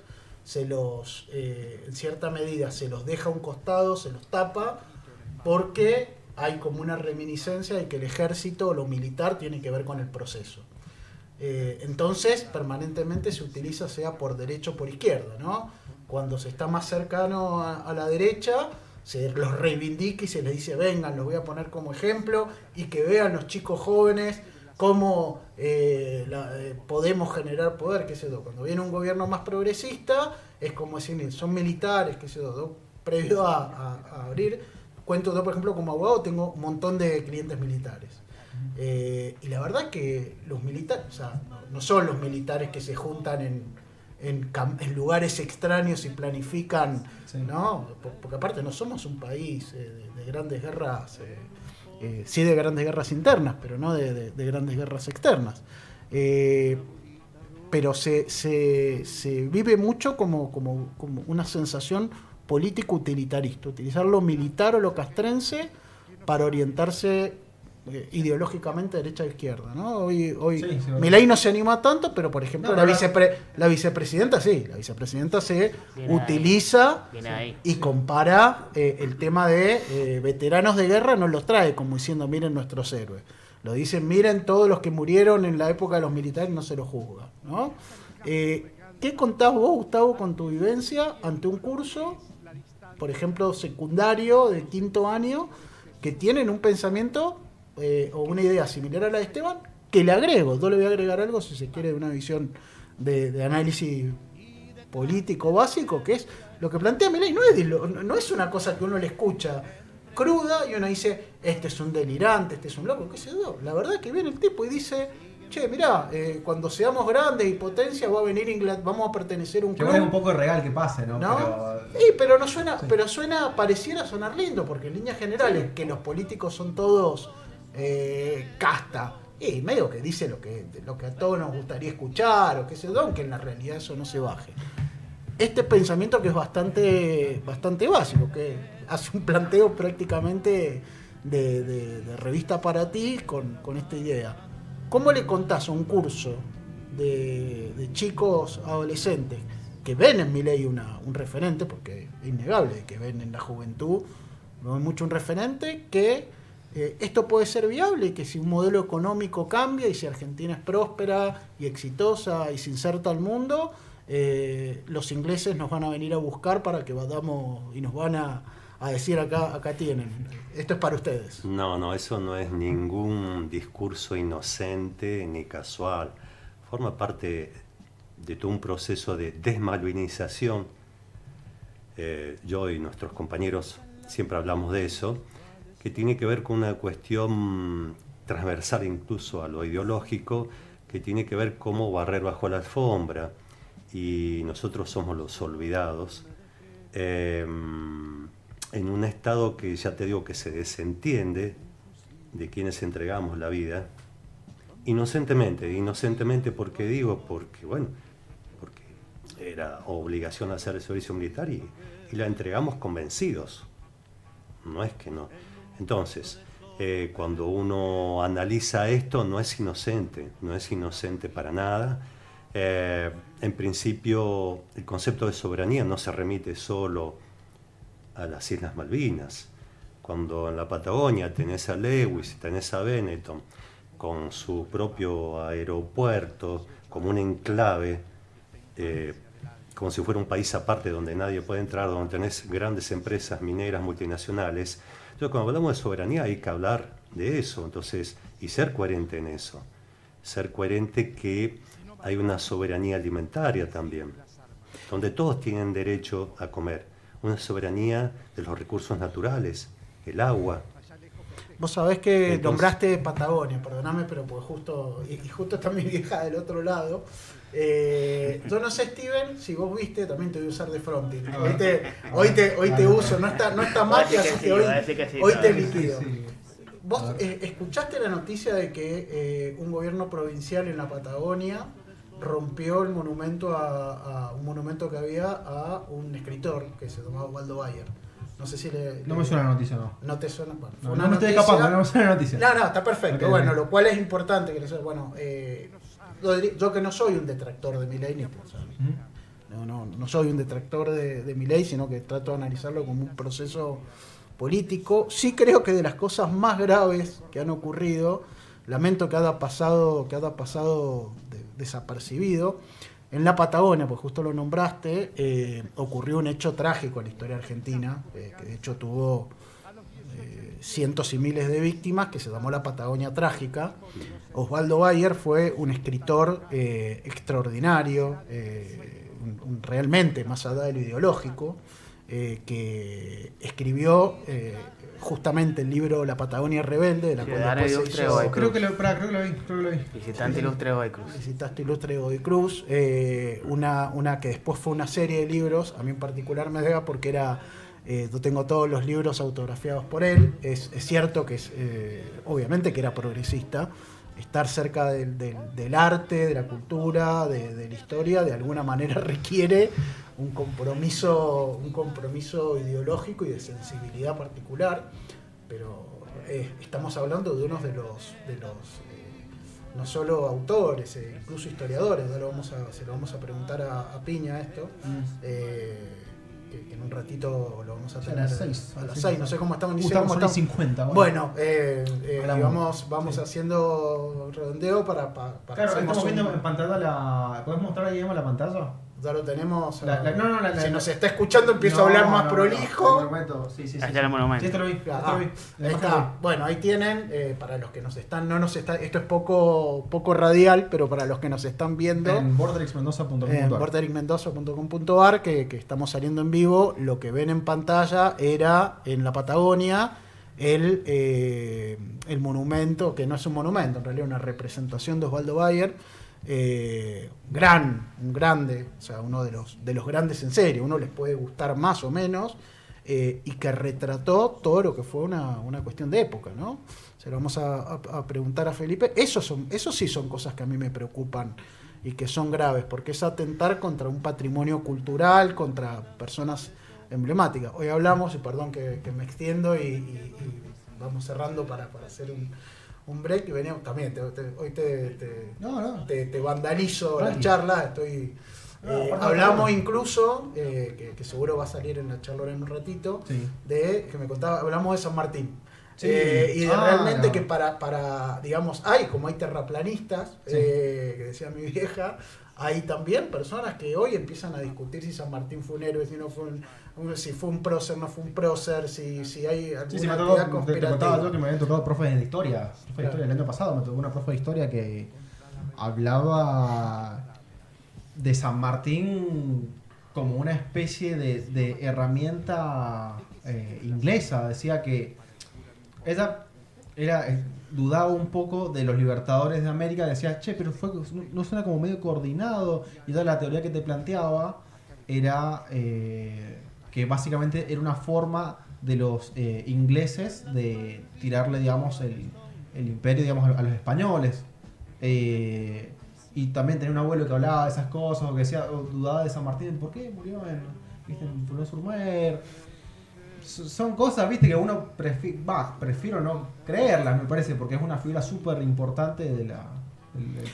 en cierta medida se los deja a un costado, se los tapa, porque hay como una reminiscencia de que el ejército o lo militar tiene que ver con el proceso. Entonces, permanentemente se utiliza, sea por derecha o por izquierda, ¿no? Cuando se está más cercano a la derecha, se los reivindica y se les dice, vengan, los voy a poner como ejemplo, y que vean los chicos jóvenes cómo podemos generar poder, qué sé yo. Cuando viene un gobierno más progresista, es como decir, son militares, qué sé yo. Previo a abrir, cuento yo, por ejemplo, como abogado, tengo un montón de clientes militares. Y la verdad que los militares, o sea, no son los militares que se juntan en lugares extraños y planifican, sí, ¿no? Porque aparte no somos un país de grandes guerras, sí, de grandes guerras internas, pero no de grandes guerras externas. Pero se vive mucho como una sensación político-utilitarista, utilizar lo militar o lo castrense para orientarse ideológicamente derecha a izquierda, ¿no? Hoy sí, Milei no se anima tanto, pero por ejemplo la vicepresidenta sí, la vicepresidenta se utiliza y compara el tema de veteranos de guerra, nos los trae como diciendo, miren nuestros héroes. Lo dicen, miren todos los que murieron en la época de los militares, no se los juzga, ¿no? ¿Qué contás vos, Gustavo, con tu vivencia ante un curso, por ejemplo, secundario de 5º año, que tienen un pensamiento o una idea similar a la de Esteban, que le agrego, yo le voy a agregar algo, si se quiere, de una visión de análisis político básico, que es lo que plantea Milei, no es una cosa que uno le escucha cruda y uno dice, este es un delirante, este es un loco, qué sé yo. La verdad es que viene el tipo y dice, che, mirá, cuando seamos grandes y potencia va a venir Inglaterra, vamos a pertenecer a un club. Que es un poco real que pase, ¿no? Pero no suena, sí. Pero pareciera sonar lindo, porque en líneas generales, que los políticos son todos casta, y medio que dice lo que a todos nos gustaría escuchar, o qué sé yo, aunque en la realidad eso no se baje. Este pensamiento que es bastante básico, que hace un planteo prácticamente de revista para ti con esta idea. ¿Cómo le contás a un curso de chicos adolescentes que ven en Milei un referente, porque es innegable que ven en la juventud, ven mucho un referente, que esto puede ser viable y que si un modelo económico cambia y si Argentina es próspera y exitosa y se inserta al mundo, los ingleses nos van a venir a buscar para que vayamos y nos van a decir acá tienen, esto es para ustedes? No, eso no es ningún discurso inocente ni casual. Forma parte de todo un proceso de desmalvinización. Yo y nuestros compañeros siempre hablamos de eso, que tiene que ver con una cuestión transversal incluso a lo ideológico, que tiene que ver cómo barrer bajo la alfombra, y nosotros somos los olvidados. En un estado que ya te digo que se desentiende de quienes entregamos la vida, inocentemente, porque era obligación hacer el servicio militar y la entregamos convencidos, no es que no. Entonces, cuando uno analiza esto, no es inocente para nada. En principio, el concepto de soberanía no se remite solo a las Islas Malvinas. Cuando en la Patagonia tenés a Lewis, tenés a Benetton, con su propio aeropuerto, como un enclave, como si fuera un país aparte donde nadie puede entrar, donde tenés grandes empresas mineras multinacionales. Entonces, cuando hablamos de soberanía hay que hablar de eso, entonces, y ser coherente en eso. Ser coherente que hay una soberanía alimentaria también, donde todos tienen derecho a comer. Una soberanía de los recursos naturales, el agua. Vos sabés que nombraste Patagonia, perdóname, pero pues justo está mi vieja del otro lado. Yo no sé, Steven, si vos viste, también te voy a usar de fronting. Hoy te uso, no está magia, así que hoy te liquido. ¿Vos escuchaste la noticia de que un gobierno provincial en la Patagonia rompió el monumento a un monumento que había a un escritor que se llamaba Osvaldo Bayer? No sé si no me suena la noticia, ¿no? ¿No te suena? Bueno, no me estoy escapando, no me suena la noticia. No, está perfecto. Okay, bueno, lo cual es importante que bueno, yo que no soy un detractor de Milei, no soy un detractor de Milei, sino que trato de analizarlo como un proceso político. Sí creo que de las cosas más graves que han ocurrido, lamento que haya pasado desapercibido. En la Patagonia, pues justo lo nombraste, ocurrió un hecho trágico en la historia argentina, que de hecho tuvo cientos y miles de víctimas, que se llamó la Patagonia Trágica. Osvaldo Bayer fue un escritor extraordinario, realmente más allá de lo ideológico, que escribió justamente el libro La Patagonia Rebelde, de la cual después se hizo... Creo que lo vi. Visitante Ilustre de Godoy Cruz. Visitante Ilustre de Godoy Cruz, una que después fue una serie de libros, a mí en particular me llega porque yo tengo todos los libros autografiados por él. Es cierto que obviamente que era progresista. Estar cerca del arte, de la cultura, de la historia, de alguna manera requiere un compromiso ideológico y de sensibilidad particular, pero estamos hablando de unos de los no solo autores, incluso historiadores. Se lo vamos a preguntar a Piña esto, que en un ratito lo vamos a tener. A las 6. A las 6, no sé cómo estamos Estamos a las 50. Bueno, vamos haciendo redondeo para claro, hacer estamos viendo en pantalla ¿Podés mostrar ahí la pantalla? Ya lo tenemos. Si nos está escuchando, empiezo a hablar más prolijo. Sí. Allá el monumento. Sí, esto lo vi. Ahí está. Bueno, ahí tienen, para los que nos están, esto es poco radial, pero para los que nos están viendo en borderixmendoza.com.ar, en borderixmendoza.com.ar, que estamos saliendo en vivo, lo que ven en pantalla era en la Patagonia el monumento, que no es un monumento, en realidad una representación de Osvaldo Bayer. Un grande, o sea, uno de los grandes en serio, uno les puede gustar más o menos, y que retrató todo lo que fue una cuestión de época, ¿no? Se lo vamos a preguntar a Felipe. Eso sí son cosas que a mí me preocupan y que son graves, porque es atentar contra un patrimonio cultural, contra personas emblemáticas. Hoy hablamos, y perdón que me extiendo y vamos cerrando para hacer un break, y veníamos también, hoy te vandalizo la charla, hablamos incluso, que seguro va a salir en la charla en un ratito, que me contaba, hablamos de San Martín. Y de realmente que para digamos, como hay terraplanistas, que decía mi vieja, hay también personas que hoy empiezan a discutir si San Martín fue un héroe, si no fue si fue un prócer, no fue un prócer, si hay alguna actividad conspirativa. Te contaba yo que me habían tocado profes de historia. El año pasado me tocó una profe de historia que hablaba de San Martín como una especie de herramienta inglesa. Decía que ella dudaba un poco de los libertadores de América, decía, pero no suena como medio coordinado, y toda la teoría que te planteaba era que básicamente era una forma de los ingleses de tirarle, digamos, el imperio, digamos, a los españoles. Y también tenía un abuelo que hablaba de esas cosas, o que decía, dudaba de San Martín, ¿por qué murió en Foulois-sur-Mer? Son cosas, viste, que uno prefiero no creerlas, me parece, porque es una figura súper importante del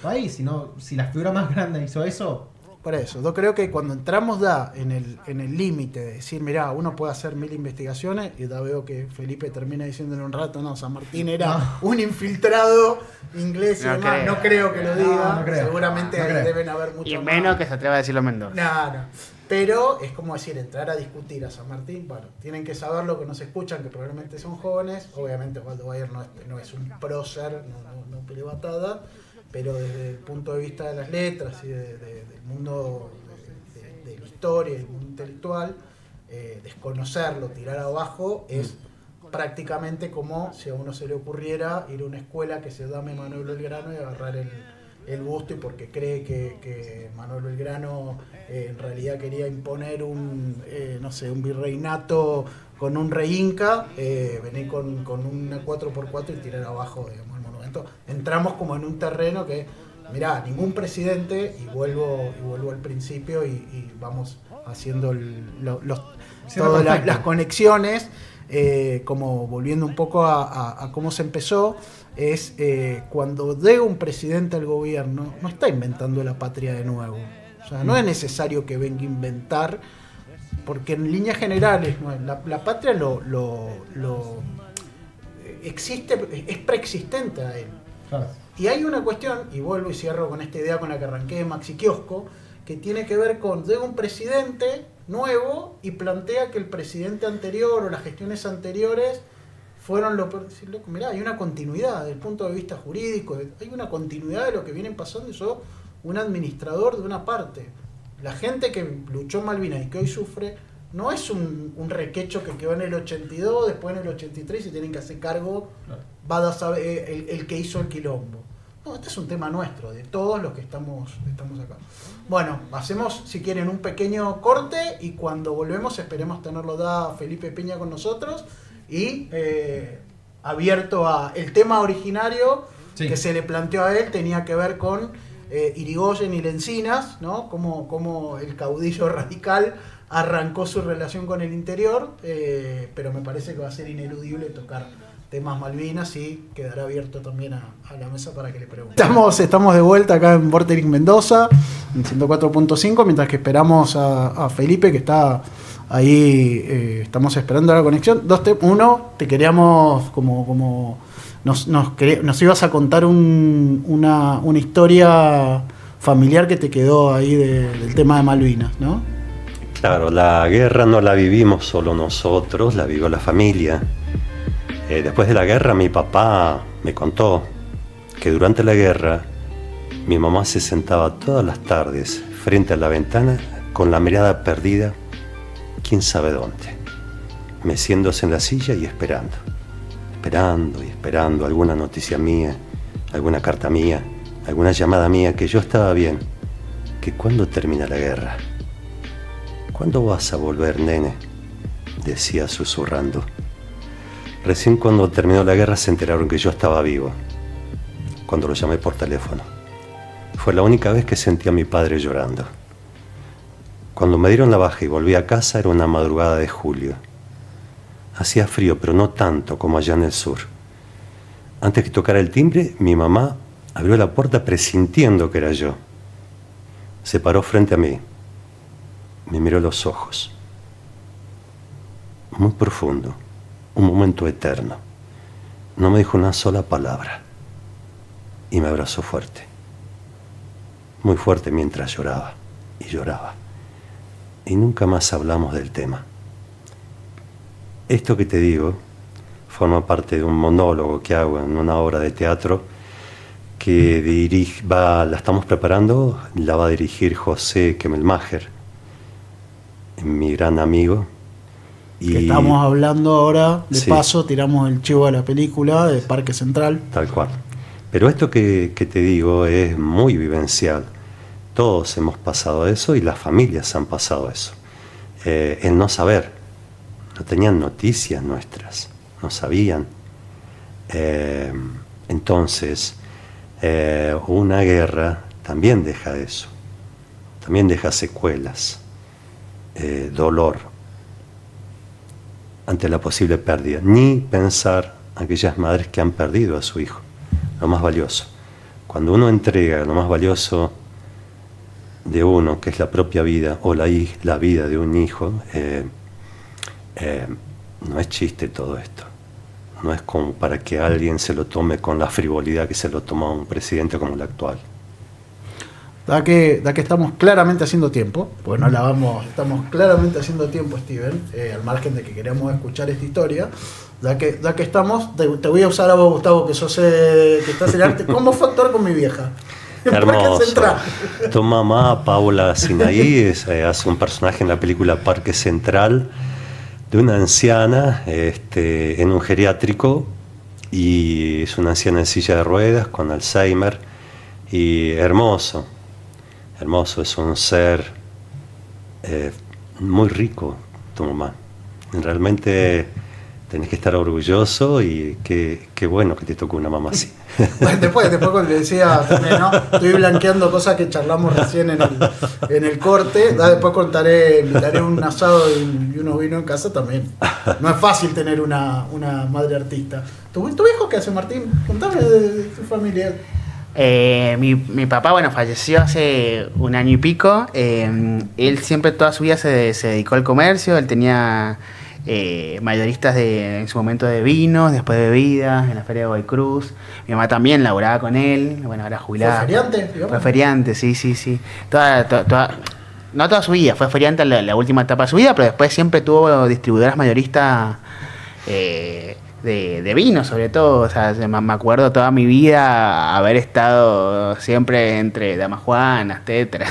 país. Si la figura más grande hizo eso. Por eso, yo creo que cuando entramos en el límite de decir, mirá, uno puede hacer 1000 investigaciones, y ya veo que Felipe termina diciendo en un rato, no, San Martín era un infiltrado inglés y demás. No creo que lo diga. No creo. Seguramente deben haber muchos más. Y menos que se atreva a decirlo Mendoza. No. Pero es como decir, entrar a discutir a San Martín, bueno, tienen que saber lo que nos escuchan, que probablemente son jóvenes. Obviamente Osvaldo Bayer no es un prócer, no peleó batada, pero desde el punto de vista de las letras y del mundo de la historia y el mundo intelectual, desconocerlo, tirar abajo, es prácticamente como si a uno se le ocurriera ir a una escuela que se llame Manuel Belgrano y agarrar el busto, y porque cree que Manuel Belgrano en realidad quería imponer un virreinato con un rey inca, venir con una 4x4 y tirar abajo, digamos, el monumento. Entramos como en un terreno que, mirá, ningún presidente, y vuelvo al principio y vamos haciendo todas las conexiones, como volviendo un poco a cómo se empezó. Es cuando llega un presidente al gobierno, no está inventando la patria de nuevo. O sea, no es necesario que venga a inventar, porque en líneas generales la patria existe, es preexistente a él. Claro. Y hay una cuestión, y vuelvo y cierro con esta idea con la que arranqué de Maxi Kiosco, que tiene que ver con, llega un presidente nuevo y plantea que el presidente anterior o las gestiones anteriores fueron mirá, hay una continuidad desde el punto de vista jurídico, hay una continuidad de lo que vienen pasando, y soy un administrador de una parte. La gente que luchó en Malvinas y que hoy sufre, no es un requecho que quedó en el 82, después en el 83 y tienen que hacer cargo, va a saber el que hizo el quilombo. No, este es un tema nuestro, de todos los que estamos acá. Bueno, hacemos, si quieren, un pequeño corte, y cuando volvemos esperemos tenerlo da Felipe Peña con nosotros, y abierto a el tema originario que se le planteó a él, tenía que ver con Irigoyen y Lencinas, ¿no? Como el caudillo radical arrancó su relación con el interior, pero me parece que va a ser ineludible tocar temas Malvinas, y quedará abierto también a la mesa para que le pregunten. Estamos de vuelta acá en Vorterix Mendoza, en 104.5, mientras que esperamos a Felipe, que está ahí estamos esperando la conexión. Uno, te queríamos como nos ibas a contar una historia familiar que te quedó ahí del tema de Malvinas, ¿no? Claro, la guerra no la vivimos solo nosotros, la vivió la familia. Después de la guerra, mi papá me contó que durante la guerra mi mamá se sentaba todas las tardes frente a la ventana con la mirada perdida, quién sabe dónde, meciéndose en la silla y esperando alguna noticia mía, alguna carta mía, alguna llamada mía, que yo estaba bien, que ¿cuándo termina la guerra? ¿Cuándo vas a volver, nene?, decía susurrando. Recién cuando terminó la guerra se enteraron que yo estaba vivo, cuando lo llamé por teléfono. Fue la única vez que sentí a mi padre llorando. Cuando me dieron la baja y volví a casa era una madrugada de julio. Hacía frío, pero no tanto como allá en el sur. Antes que tocara el timbre, mi mamá abrió la puerta presintiendo que era yo. Se paró frente a mí. Me miró a los ojos. Muy profundo. Un momento eterno. No me dijo una sola palabra. Y me abrazó fuerte. Muy fuerte mientras lloraba. Y lloraba. Y nunca más hablamos del tema. Esto que te digo forma parte de un monólogo que hago en una obra de teatro que la estamos preparando, la va a dirigir José Kemelmacher, mi gran amigo. Que estamos hablando ahora, de paso, tiramos el chivo de la película de Parque Central. Tal cual. Pero esto que te digo es muy vivencial. Todos hemos pasado eso y las familias han pasado eso. El no saber. No tenían noticias nuestras, no sabían. Entonces, una guerra también deja eso, también deja secuelas, dolor ante la posible pérdida. Ni pensar aquellas madres que han perdido a su hijo, lo más valioso. Cuando uno entrega lo más valioso de uno, que es la propia vida o la vida de un hijo, no es chiste todo esto. No es como para que alguien se lo tome con la frivolidad que se lo toma un presidente como el actual. Da que estamos claramente haciendo tiempo, pues estamos claramente haciendo tiempo, Steven, al margen de que queremos escuchar esta historia. Da que estamos, te voy a usar a vos, Gustavo, que estás en arte. ¿Cómo fue actuar con mi vieja? Hermoso. Tu mamá, Paula Sinaí, hace un personaje en la película Parque Central de una anciana en un geriátrico, y es una anciana en silla de ruedas con Alzheimer, y hermoso, es un ser muy rico, tu mamá. Realmente tenés que estar orgulloso, y qué bueno que te tocó una mamá así. Bueno, después cuando le decía también, ¿no? Estoy blanqueando cosas que charlamos recién en el corte. Después invitaré un asado y unos vinos en casa también. No es fácil tener una madre artista. ¿Tu hijo qué hace, Martín? Contame de tu familia. Mi papá, falleció hace un año y pico. Él siempre, toda su vida se dedicó al comercio. Él tenía mayoristas en su momento de vinos, después de bebidas, en la feria de Godoy Cruz. Mi mamá también laboraba con él, ahora jubilada. ¿Fue feriante? Digamos. Fue feriante, sí. No toda su vida, fue feriante la última etapa de su vida, pero después siempre tuvo distribuidoras mayoristas de vino, sobre todo. O sea, me acuerdo toda mi vida haber estado siempre entre damas juanas, tetras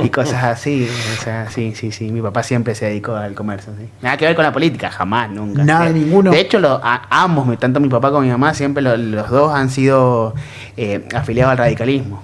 y cosas así. O sea, sí. Mi papá siempre se dedicó al comercio. ¿Sí? Nada que ver con la política, jamás, nunca. Nada, ninguno. De hecho, ambos, tanto mi papá como mi mamá, siempre los dos han sido afiliados al radicalismo.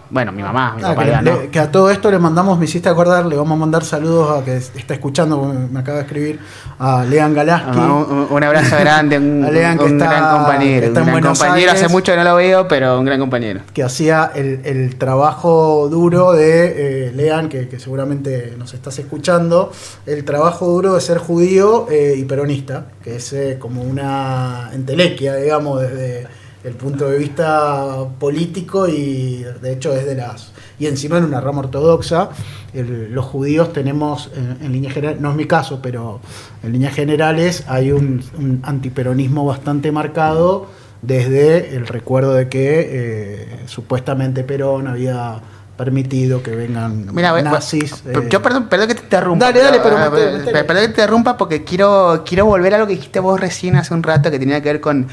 Mi mamá, mi papá que a todo esto le mandamos, me hiciste acordar, le vamos a mandar saludos a que está escuchando, me acaba de escribir, a Lean Galaski. Un abrazo grande, un gran compañero. Un gran compañero, hace mucho que no lo veo, pero un gran compañero. Que hacía el trabajo duro de Lean, que seguramente nos estás escuchando, el trabajo duro de ser judío y peronista, que es como una entelequia, digamos, desde el punto de vista político y de hecho es de las... Y encima en una rama ortodoxa, los judíos tenemos, en líneas generales, no es mi caso, pero en líneas generales hay un antiperonismo bastante marcado desde el recuerdo de que supuestamente Perón había permitido que vengan nazis. Yo perdón que te interrumpa. Dale, perdón que te interrumpa porque quiero volver a lo que dijiste vos recién hace un rato que tenía que ver con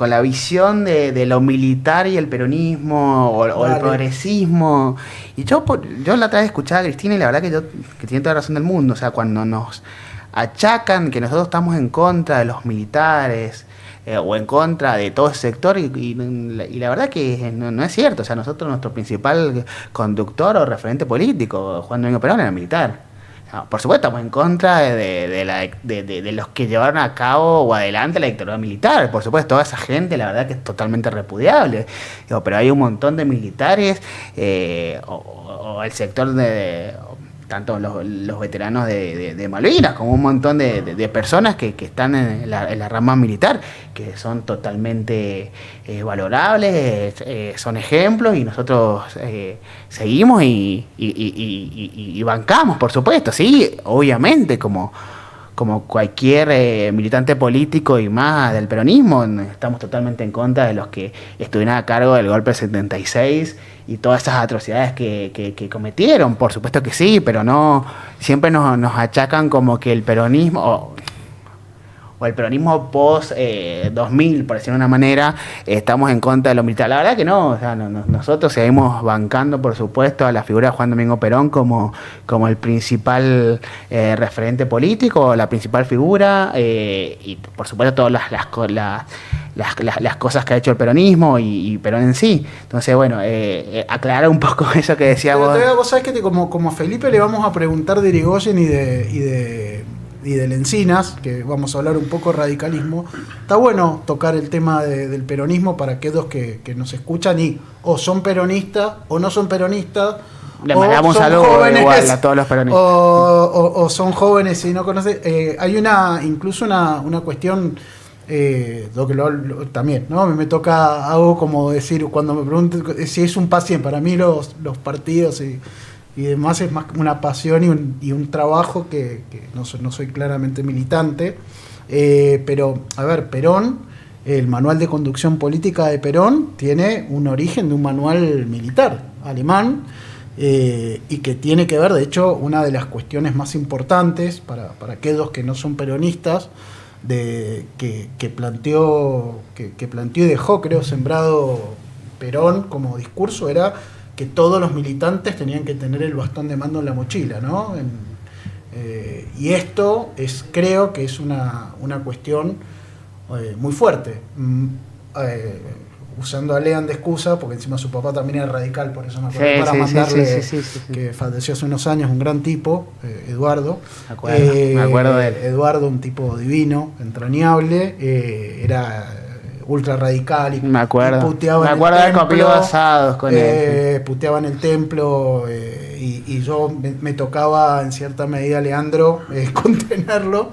la visión de lo militar y el peronismo o el progresismo. Y yo la otra vez escuchaba a Cristina y la verdad que tiene toda la razón del mundo. O sea, cuando nos achacan que nosotros estamos en contra de los militares o en contra de todo ese sector y la verdad que no es cierto. O sea, nuestro principal conductor o referente político, Juan Domingo Perón, era militar. No, por supuesto, estamos en contra de los que llevaron a cabo o adelante la dictadura militar. Por supuesto, toda esa gente, la verdad que es totalmente repudiable. Pero hay un montón de militares o el sector tanto los veteranos de Malvinas como un montón de personas que están en la rama militar, que son totalmente valorables, son ejemplos y nosotros seguimos y bancamos, por supuesto, sí, obviamente, como cualquier militante político y más del peronismo, estamos totalmente en contra de los que estuvieron a cargo del golpe del 76 y todas esas atrocidades que cometieron, por supuesto que sí, pero no siempre nos achacan como que el peronismo o el peronismo post 2000, por decirlo de una manera, estamos en contra de lo militar. La verdad que no, o sea, nosotros seguimos bancando, por supuesto, a la figura de Juan Domingo Perón como el principal referente político, la principal figura, y por supuesto todas las cosas que ha hecho el peronismo y Perón en sí. Entonces, bueno, aclarar un poco eso que decía vos. Vos sabés que como a Felipe le vamos a preguntar de Irigoyen y de Lencinas, que vamos a hablar un poco de radicalismo, está bueno tocar el tema del peronismo para aquellos que nos escuchan y o son peronistas o no son peronistas. Le mandamos un saludo igual a todos los peronistas. O son jóvenes y no conocen. Hay incluso una cuestión también, ¿no? Me toca algo como decir, cuando me preguntan si es un pasión, para mí los partidos y demás es más una pasión y un trabajo que no soy claramente militante, pero a ver, Perón, el manual de conducción política de Perón tiene un origen de un manual militar alemán, y que tiene que ver, de hecho, una de las cuestiones más importantes para aquellos que no son peronistas, que planteó y dejó, creo, sembrado Perón como discurso, era que todos los militantes tenían que tener el bastón de mando en la mochila, ¿no? Y esto creo que es una cuestión muy fuerte. Usando a Lean de excusa, porque encima su papá también era radical, por eso me acuerdo, para mandarle, que falleció hace unos años, un gran tipo, Eduardo. Me acuerdo de él. Eduardo, un tipo divino, entrañable, era ultra radical y me acuerdo de copios basados con él. Puteaba en el templo, y yo me tocaba en cierta medida, Leandro, contenerlo.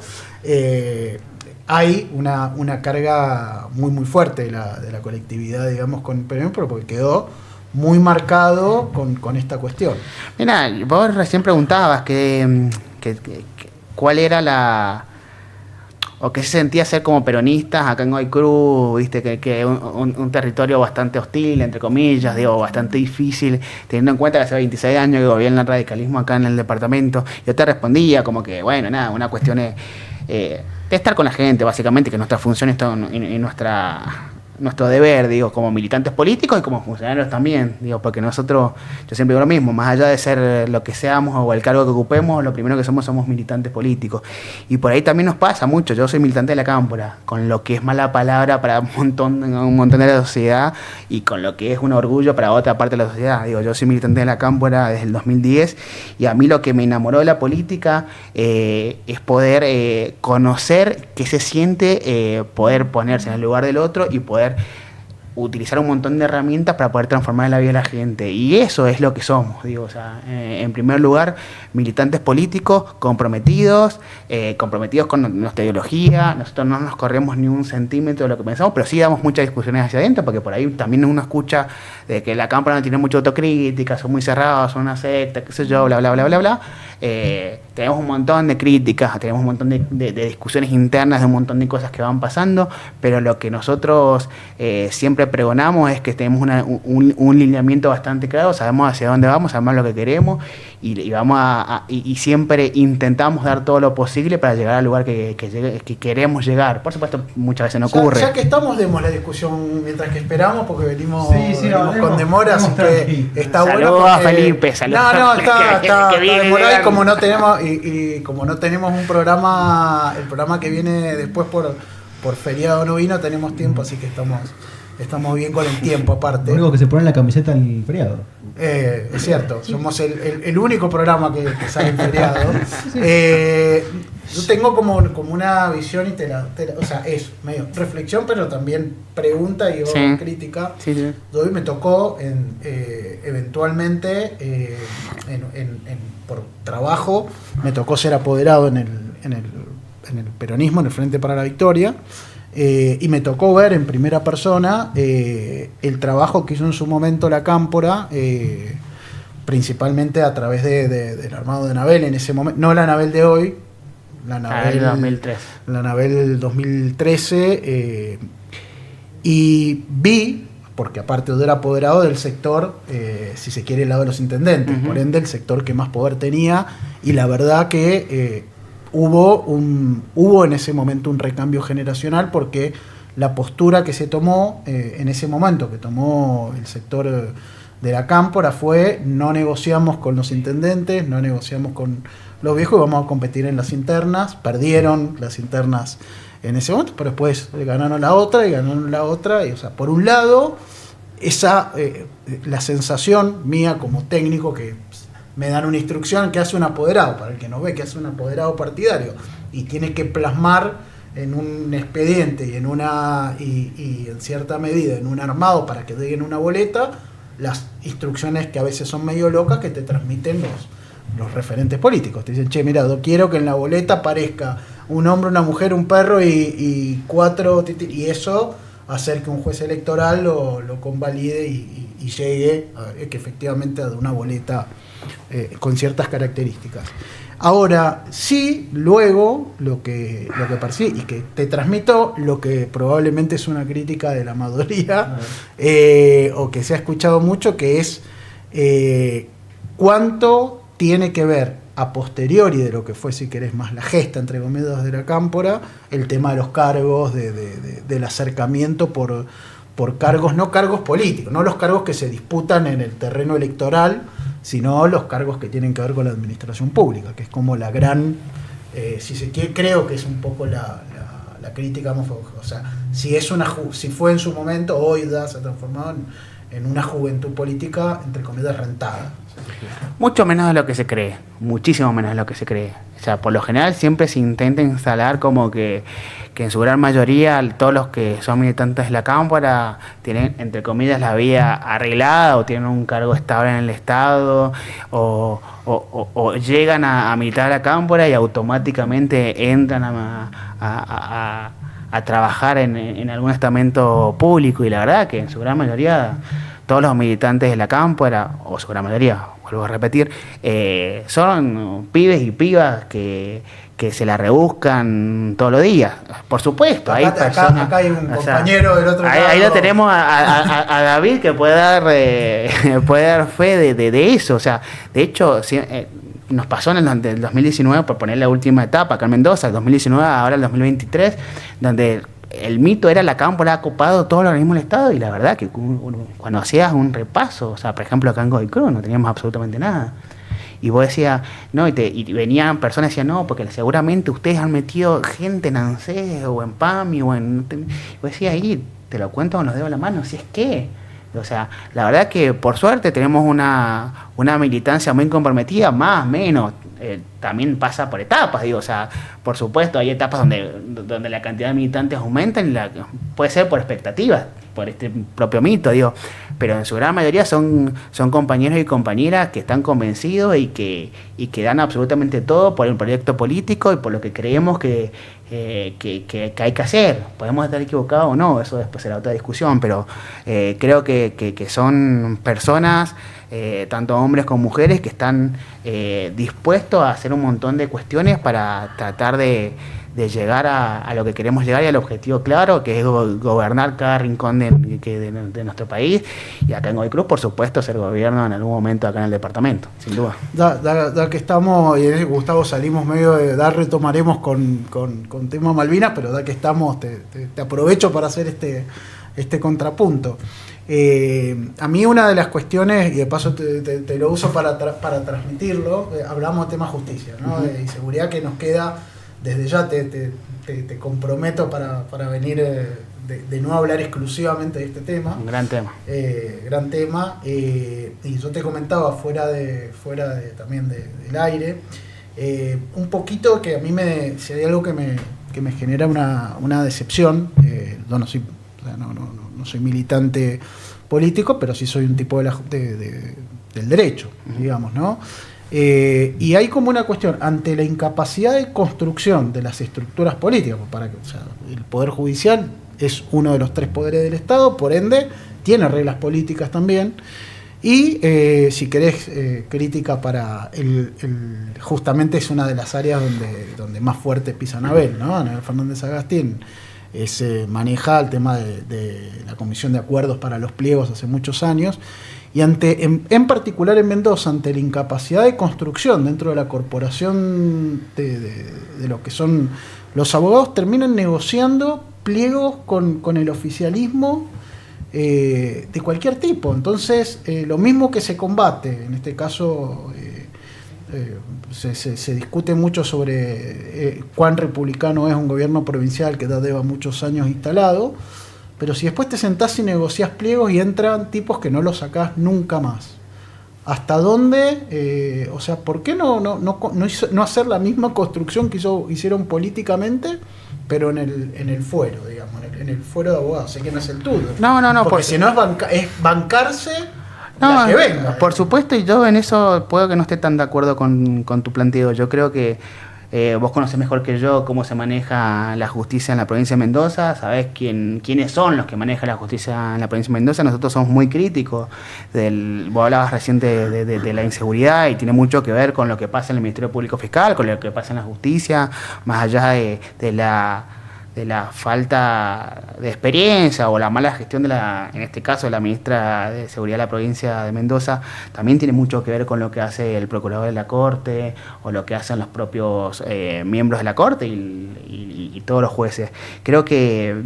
Hay una carga muy muy fuerte de la colectividad, digamos, con Perón, pero porque quedó muy marcado con esta cuestión. Mira, vos recién preguntabas cuál era o qué se sentía ser como peronistas acá en Godoy Cruz, viste, que un territorio bastante hostil, entre comillas, digo, bastante difícil, teniendo en cuenta que hace 26 años que gobierna el radicalismo acá en el departamento. Yo te respondía como que, bueno, nada, una cuestión de estar con la gente, básicamente, que nuestra función y nuestro deber, digo, como militantes políticos y como funcionarios también, digo, porque nosotros, yo siempre digo lo mismo, más allá de ser lo que seamos o el cargo que ocupemos, lo primero que somos militantes políticos. Y por ahí también nos pasa mucho, yo soy militante de la Cámpora, con lo que es mala palabra para un montón de la sociedad y con lo que es un orgullo para otra parte de la sociedad. Digo, yo soy militante de la Cámpora desde el 2010 y a mí lo que me enamoró de la política es poder conocer qué se siente poder ponerse en el lugar del otro y poder utilizar un montón de herramientas para poder transformar la vida de la gente. Y eso es lo que somos, digo, o sea, en primer lugar, militantes políticos comprometidos con nuestra ideología. Nosotros no nos corremos ni un centímetro de lo que pensamos, pero sí damos muchas discusiones hacia adentro, porque por ahí también uno escucha de que la cámpora no tiene mucha autocrítica, son muy cerrados, son una secta, qué sé yo, bla, bla, bla, bla, bla. Tenemos un montón de críticas, tenemos un montón de discusiones internas de un montón de cosas que van pasando, pero lo que nosotros siempre pregonamos es que tenemos un lineamiento bastante claro, sabemos hacia dónde vamos, sabemos lo que queremos y siempre intentamos dar todo lo posible para llegar al lugar que queremos llegar. Por supuesto, muchas veces no ocurre. Ya que estamos, demos la discusión mientras que esperamos, porque venimos con demora, así que tranqui. está Saludos bueno. a Felipe, saludos. No, está viene demorado, y llegando. como no tenemos un programa, el programa que viene después por feriado no vino, tenemos tiempo, así que estamos bien con el tiempo aparte. Lo único que se pone en la camiseta el feriado. Es cierto, somos el único programa que sale en feriado. Yo tengo como una visión o sea, es medio reflexión, pero también pregunta y crítica. Sí. Hoy me tocó eventualmente por trabajo, me tocó ser apoderado en el peronismo, en el Frente para la Victoria. Y me tocó ver en primera persona el trabajo que hizo en su momento la Cámpora, principalmente a través del armado de Anabel en ese momento, no la Anabel de hoy, la Anabel 2013. La Anabel 2013, y vi, porque aparte yo era apoderado del sector, si se quiere, el lado de los intendentes, por ende el sector que más poder tenía, y la verdad que hubo en ese momento un recambio generacional, porque la postura que se tomó en ese momento, que tomó el sector de la Cámpora, fue: no negociamos con los intendentes, no negociamos con los viejos y vamos a competir en las internas. Perdieron las internas en ese momento, pero después ganaron la otra, y o sea, por un lado, la sensación mía como técnico, que me dan una instrucción que hace un apoderado, para el que no ve, que hace un apoderado partidario, y tiene que plasmar en un expediente y en cierta medida en un armado para que den una boleta las instrucciones que a veces son medio locas que te transmiten los referentes políticos. Te dicen: che, mira, yo quiero que en la boleta aparezca un hombre, una mujer, un perro y 4 y eso hacer que un juez electoral lo convalide y llegue a que efectivamente a una boleta con ciertas características. Ahora, sí, luego lo que percibe y que te transmito, lo que probablemente es una crítica de la mayoría, o que se ha escuchado mucho, que es cuánto tiene que ver a posteriori de lo que fue, si querés, más la gesta, entre comillas, de la Cámpora, el tema de los cargos, del acercamiento por cargos, no cargos políticos, no los cargos que se disputan en el terreno electoral, sino los cargos que tienen que ver con la administración pública, que es como la gran, si se quiere, creo que es un poco la crítica, o sea, si fue en su momento, hoy se ha transformado en una juventud política, entre comillas, rentada. Mucho menos de lo que se cree, muchísimo menos de lo que se cree. O sea, por lo general siempre se intenta instalar como que en su gran mayoría todos los que son militantes de la Cámpora tienen, entre comillas, la vida arreglada, o tienen un cargo estable en el Estado, o llegan a militar a la Cámpora y automáticamente entran a trabajar en algún estamento público. Y la verdad que en su gran mayoría todos los militantes de la Cámpora, o su gran mayoría, vuelvo a repetir, son pibes y pibas que se la rebuscan todos los días. Por supuesto, hay personas... Acá hay un compañero del otro lado. Ahí lo tenemos a David, que puede dar fe de eso. O sea, de hecho, nos pasó en el 2019, por poner la última etapa, acá en Mendoza, el 2019, ahora el 2023, donde el mito era: la Cámpora ha ocupado todos los organismos del Estado, y la verdad que cuando hacías un repaso, o sea, por ejemplo, acá en Godoy Cruz no teníamos absolutamente nada. Y vos decías, no, y venían personas y decían: no, porque seguramente ustedes han metido gente en ANSES o en PAMI o en... Y vos decías: ahí te lo cuento con los dedos de la mano, si es que... O sea, la verdad que por suerte tenemos una militancia muy comprometida, más, menos. También pasa por etapas, digo, o sea, por supuesto hay etapas donde la cantidad de militantes aumenta, puede ser por expectativas. por este propio mito, digo, pero en su gran mayoría son compañeros y compañeras que están convencidos y que dan absolutamente todo por el proyecto político y por lo que creemos que hay que hacer. Podemos estar equivocados o no, eso después será otra discusión, pero creo que son personas, tanto hombres como mujeres, que están dispuestos a hacer un montón de cuestiones para tratar de llegar a lo que queremos llegar y al objetivo claro, que es gobernar cada rincón de nuestro país, y acá en Godoy Cruz, por supuesto, ser gobierno en algún momento acá en el departamento, sin duda. Da que estamos, y Gustavo, salimos medio de retomaremos con tema Malvinas, pero da que estamos, te aprovecho para hacer este contrapunto. A mí una de las cuestiones, y de paso te lo uso para transmitirlo, hablamos de tema justicia, ¿no? De inseguridad, que nos queda, desde ya te comprometo para venir de no hablar exclusivamente de este tema. Un gran tema. Gran tema. Y yo te comentaba fuera también del aire, un poquito que a mí si hay algo que me genera una decepción. Yo no soy militante político, pero sí soy un tipo del derecho, digamos, ¿no? Y hay como una cuestión ante la incapacidad de construcción de las estructuras políticas, el Poder Judicial es uno de los 3 poderes del Estado, por ende tiene reglas políticas también, y si querés crítica para justamente es una de las áreas donde más fuerte pisa Anabel, ¿no? Anabel Fernández Agustín maneja el tema de la Comisión de Acuerdos para los Pliegos hace muchos años, y en particular en Mendoza, ante la incapacidad de construcción dentro de la corporación de lo que son los abogados, terminan negociando pliegos con el oficialismo de cualquier tipo. Entonces, lo mismo que se combate, en este caso se discute mucho sobre cuán republicano es un gobierno provincial que ya lleva muchos años instalado, pero si después te sentás y negociás pliegos y entran tipos que no los sacás nunca más, ¿hasta dónde? ¿Por qué no hacer la misma construcción que hicieron políticamente, pero en el fuero, digamos, en el fuero de abogados? Sé que no es el tuyo. No. Porque si no es bancarse la que venga. Por supuesto, y yo en eso puedo que no esté tan de acuerdo con tu planteo. Yo creo que vos conocés mejor que yo cómo se maneja la justicia en la provincia de Mendoza, sabés quiénes son los que manejan la justicia en la provincia de Mendoza. Nosotros somos muy críticos vos hablabas recién de la inseguridad, y tiene mucho que ver con lo que pasa en el Ministerio Público Fiscal, con lo que pasa en la justicia, más allá de la falta de experiencia o la mala gestión en este caso, de la ministra de Seguridad de la provincia de Mendoza. También tiene mucho que ver con lo que hace el procurador de la Corte o lo que hacen los propios miembros de la Corte y todos los jueces. Creo que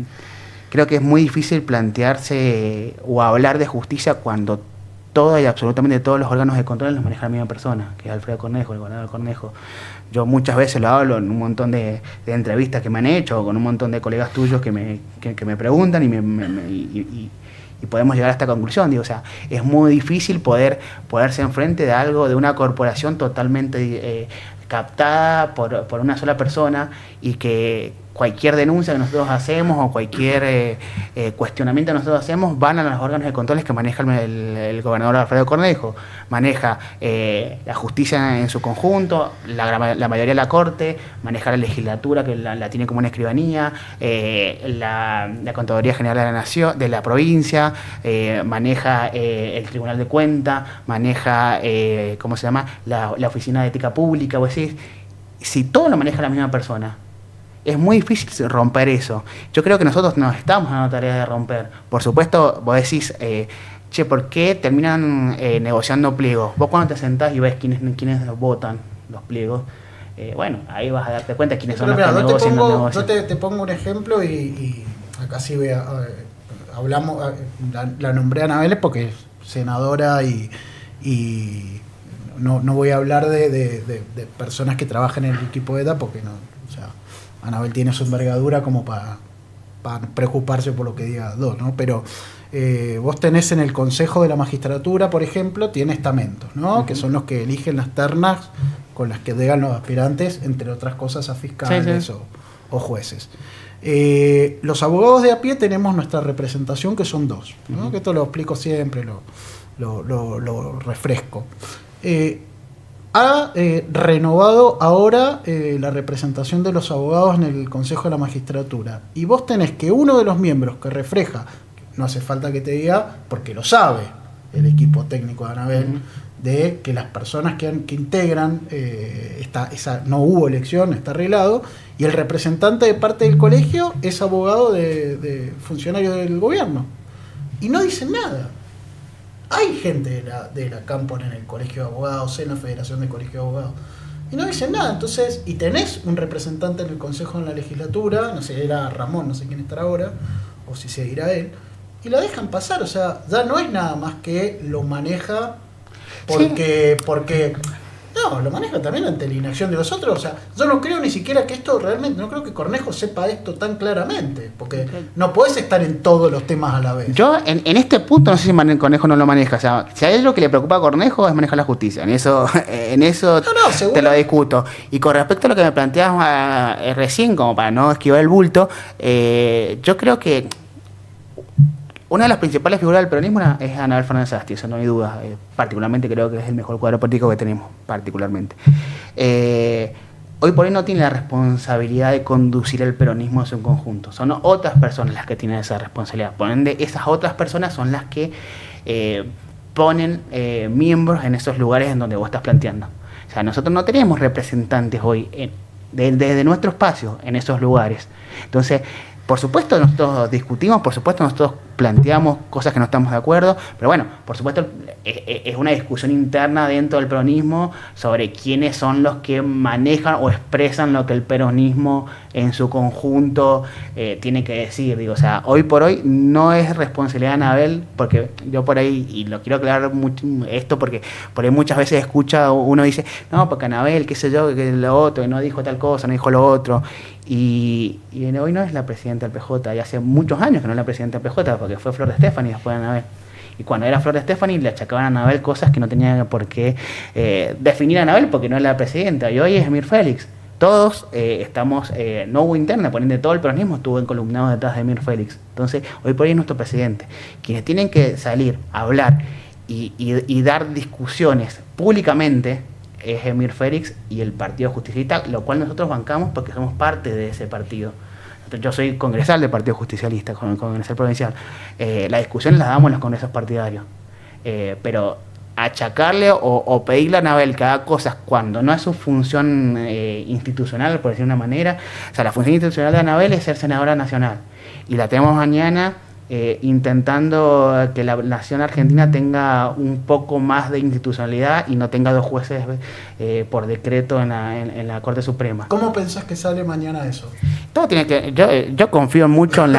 es muy difícil plantearse o hablar de justicia cuando todo y absolutamente todos los órganos de control los maneja la misma persona, que es Alfredo Cornejo, el gobernador Cornejo. Yo muchas veces lo hablo en un montón de entrevistas que me han hecho, o con un montón de colegas tuyos que me preguntan y podemos llegar a esta conclusión. Digo, es muy difícil poderse enfrente de algo, de una corporación totalmente captada por una sola persona, y que cualquier denuncia que nosotros hacemos o cualquier cuestionamiento que nosotros hacemos van a los órganos de controles que maneja el gobernador Alfredo Cornejo. Maneja la justicia en su conjunto, la mayoría de la Corte, maneja la legislatura, que la tiene como una escribanía, la Contaduría General de la Nación, de la provincia, maneja el Tribunal de Cuentas, maneja la Oficina de Ética Pública. Vos decís, si todo lo maneja la misma persona, es muy difícil romper eso. Yo creo que nosotros nos estamos en la tarea de romper. Por supuesto, vos decís, ¿por qué terminan negociando pliegos? Vos cuando te sentás y ves quiénes votan los pliegos, ahí vas a darte cuenta quiénes son los que negocian los negocios. Yo te pongo un ejemplo y acá sí hablamos, la nombré a Anabel porque es senadora y no voy a hablar de personas que trabajan en el equipo ETA porque no, Anabel tiene su envergadura como para preocuparse por lo que diga dos, ¿no? Pero vos tenés en el Consejo de la Magistratura, por ejemplo, tiene estamentos, ¿no? Uh-huh. Que son los que eligen las ternas con las que llegan los aspirantes, entre otras cosas, a fiscales o jueces. Los abogados de a pie tenemos nuestra representación, que son 2, ¿no? Que esto lo explico siempre, lo refresco. Ha renovado ahora la representación de los abogados en el Consejo de la Magistratura, y vos tenés que uno de los miembros que refleja, no hace falta que te diga, porque lo sabe el equipo técnico de ANABEL, de que las personas que integran no hubo elección, está arreglado, y el representante de parte del colegio es abogado de funcionario del gobierno. Y no dicen nada. Hay gente de la Campon en el colegio de abogados, en la Federación de Colegios de Abogados, y no dicen nada. Entonces, y tenés un representante en el Consejo de la Legislatura, no sé, era Ramón, no sé quién estará ahora, o si seguirá él, y la dejan pasar. O sea, ya no es nada más que lo maneja porque no, lo maneja también ante la inacción de los otros. O sea, yo no creo ni siquiera que esto realmente, no creo que Cornejo sepa esto tan claramente, porque no podés estar en todos los temas a la vez. Yo en este punto no sé si Cornejo no lo maneja. O sea, si hay algo que le preocupa a Cornejo es manejar la justicia. En eso No, te lo discuto. Y con respecto a lo que me planteabas recién, como para no esquivar el bulto, yo creo que una de las principales figuras del peronismo es Anabel Fernández Asti, eso no hay duda. Particularmente creo que es el mejor cuadro político que tenemos, particularmente. Hoy por hoy no tiene la responsabilidad de conducir el peronismo en su conjunto. Son otras personas las que tienen esa responsabilidad. Por ende, esas otras personas son las que ponen miembros en esos lugares en donde vos estás planteando. O sea, nosotros no tenemos representantes hoy desde nuestro espacio en esos lugares. Entonces, por supuesto nosotros discutimos, por supuesto nosotros planteamos cosas que no estamos de acuerdo, pero bueno, por supuesto es una discusión interna dentro del peronismo sobre quiénes son los que manejan o expresan lo que el peronismo en su conjunto tiene que decir. Digo, o sea, hoy por hoy no es responsabilidad de Anabel, porque yo por ahí, y lo quiero aclarar mucho esto, porque por ahí muchas veces uno dice, no, porque Anabel, qué sé yo, que lo otro, y no dijo tal cosa, no dijo lo otro. Y hoy no es la presidenta del PJ, y hace muchos años que no es la presidenta del PJ, porque fue Flor de Stefani después de Anabel. Y cuando era Flor de Stefani le achacaban a Anabel cosas que no tenía por qué definir a Anabel, porque no es la presidenta. Y hoy es Mir Félix. Todos estamos, no hubo interna, por ende todo el peronismo estuvo encolumnado detrás de Mir Félix. Entonces, hoy por hoy es nuestro presidente. Quienes tienen que salir a hablar y dar discusiones públicamente es Emir Félix y el Partido Justicialista, lo cual nosotros bancamos porque somos parte de ese partido. Yo soy congresal del Partido Justicialista, congresal provincial. Las discusiones las damos en los congresos partidarios. Pero achacarle o pedirle a Anabel que haga cosas cuando no es su función institucional, por decir de una manera. O sea, la función institucional de Anabel es ser senadora nacional. Y la tenemos mañana intentando que la nación argentina tenga un poco más de institucionalidad y no tenga 2 jueces por decreto en la Corte Suprema. ¿Cómo pensás que sale mañana eso? Todo tiene que, yo confío mucho en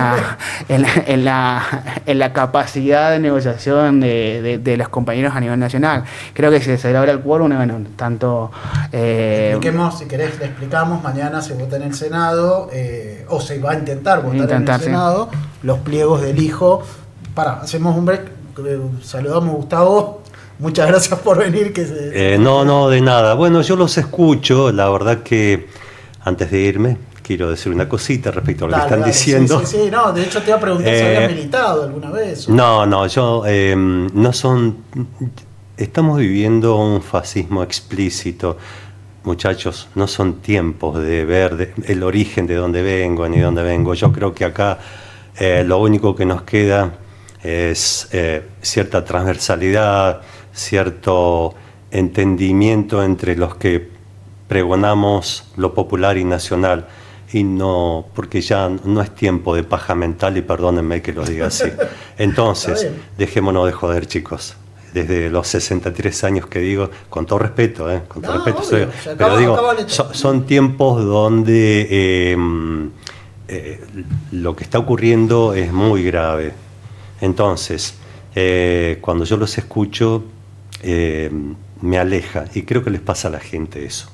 la capacidad de negociación de los compañeros a nivel nacional. Creo que si se logra el quórum, bueno, tanto... Expliquemos, si querés, le explicamos, mañana se vota en el Senado, o se va a intentar votar en el Senado, los pliegos del hijo. Hacemos un break, saludamos a Gustavo. Muchas gracias por venir. No, de nada. Bueno, yo los escucho, la verdad que antes de irme quiero decir una cosita respecto a lo que están diciendo. Sí, no, de hecho te iba a preguntar si habías militado alguna vez. No, yo no son... Estamos viviendo un fascismo explícito. Muchachos, no son tiempos de ver el origen de dónde vengo ni dónde vengo. Yo creo que acá lo único que nos queda es cierta transversalidad, cierto entendimiento entre los que pregonamos lo popular y nacional, y no, porque ya no es tiempo de paja mental, y perdónenme que lo diga así. Entonces, dejémonos de joder, chicos. Desde los 63 años que digo, con todo respeto, con todo respeto, pero digo, son tiempos donde lo que está ocurriendo es muy grave. Entonces, cuando yo los escucho, me aleja, y creo que les pasa a la gente eso.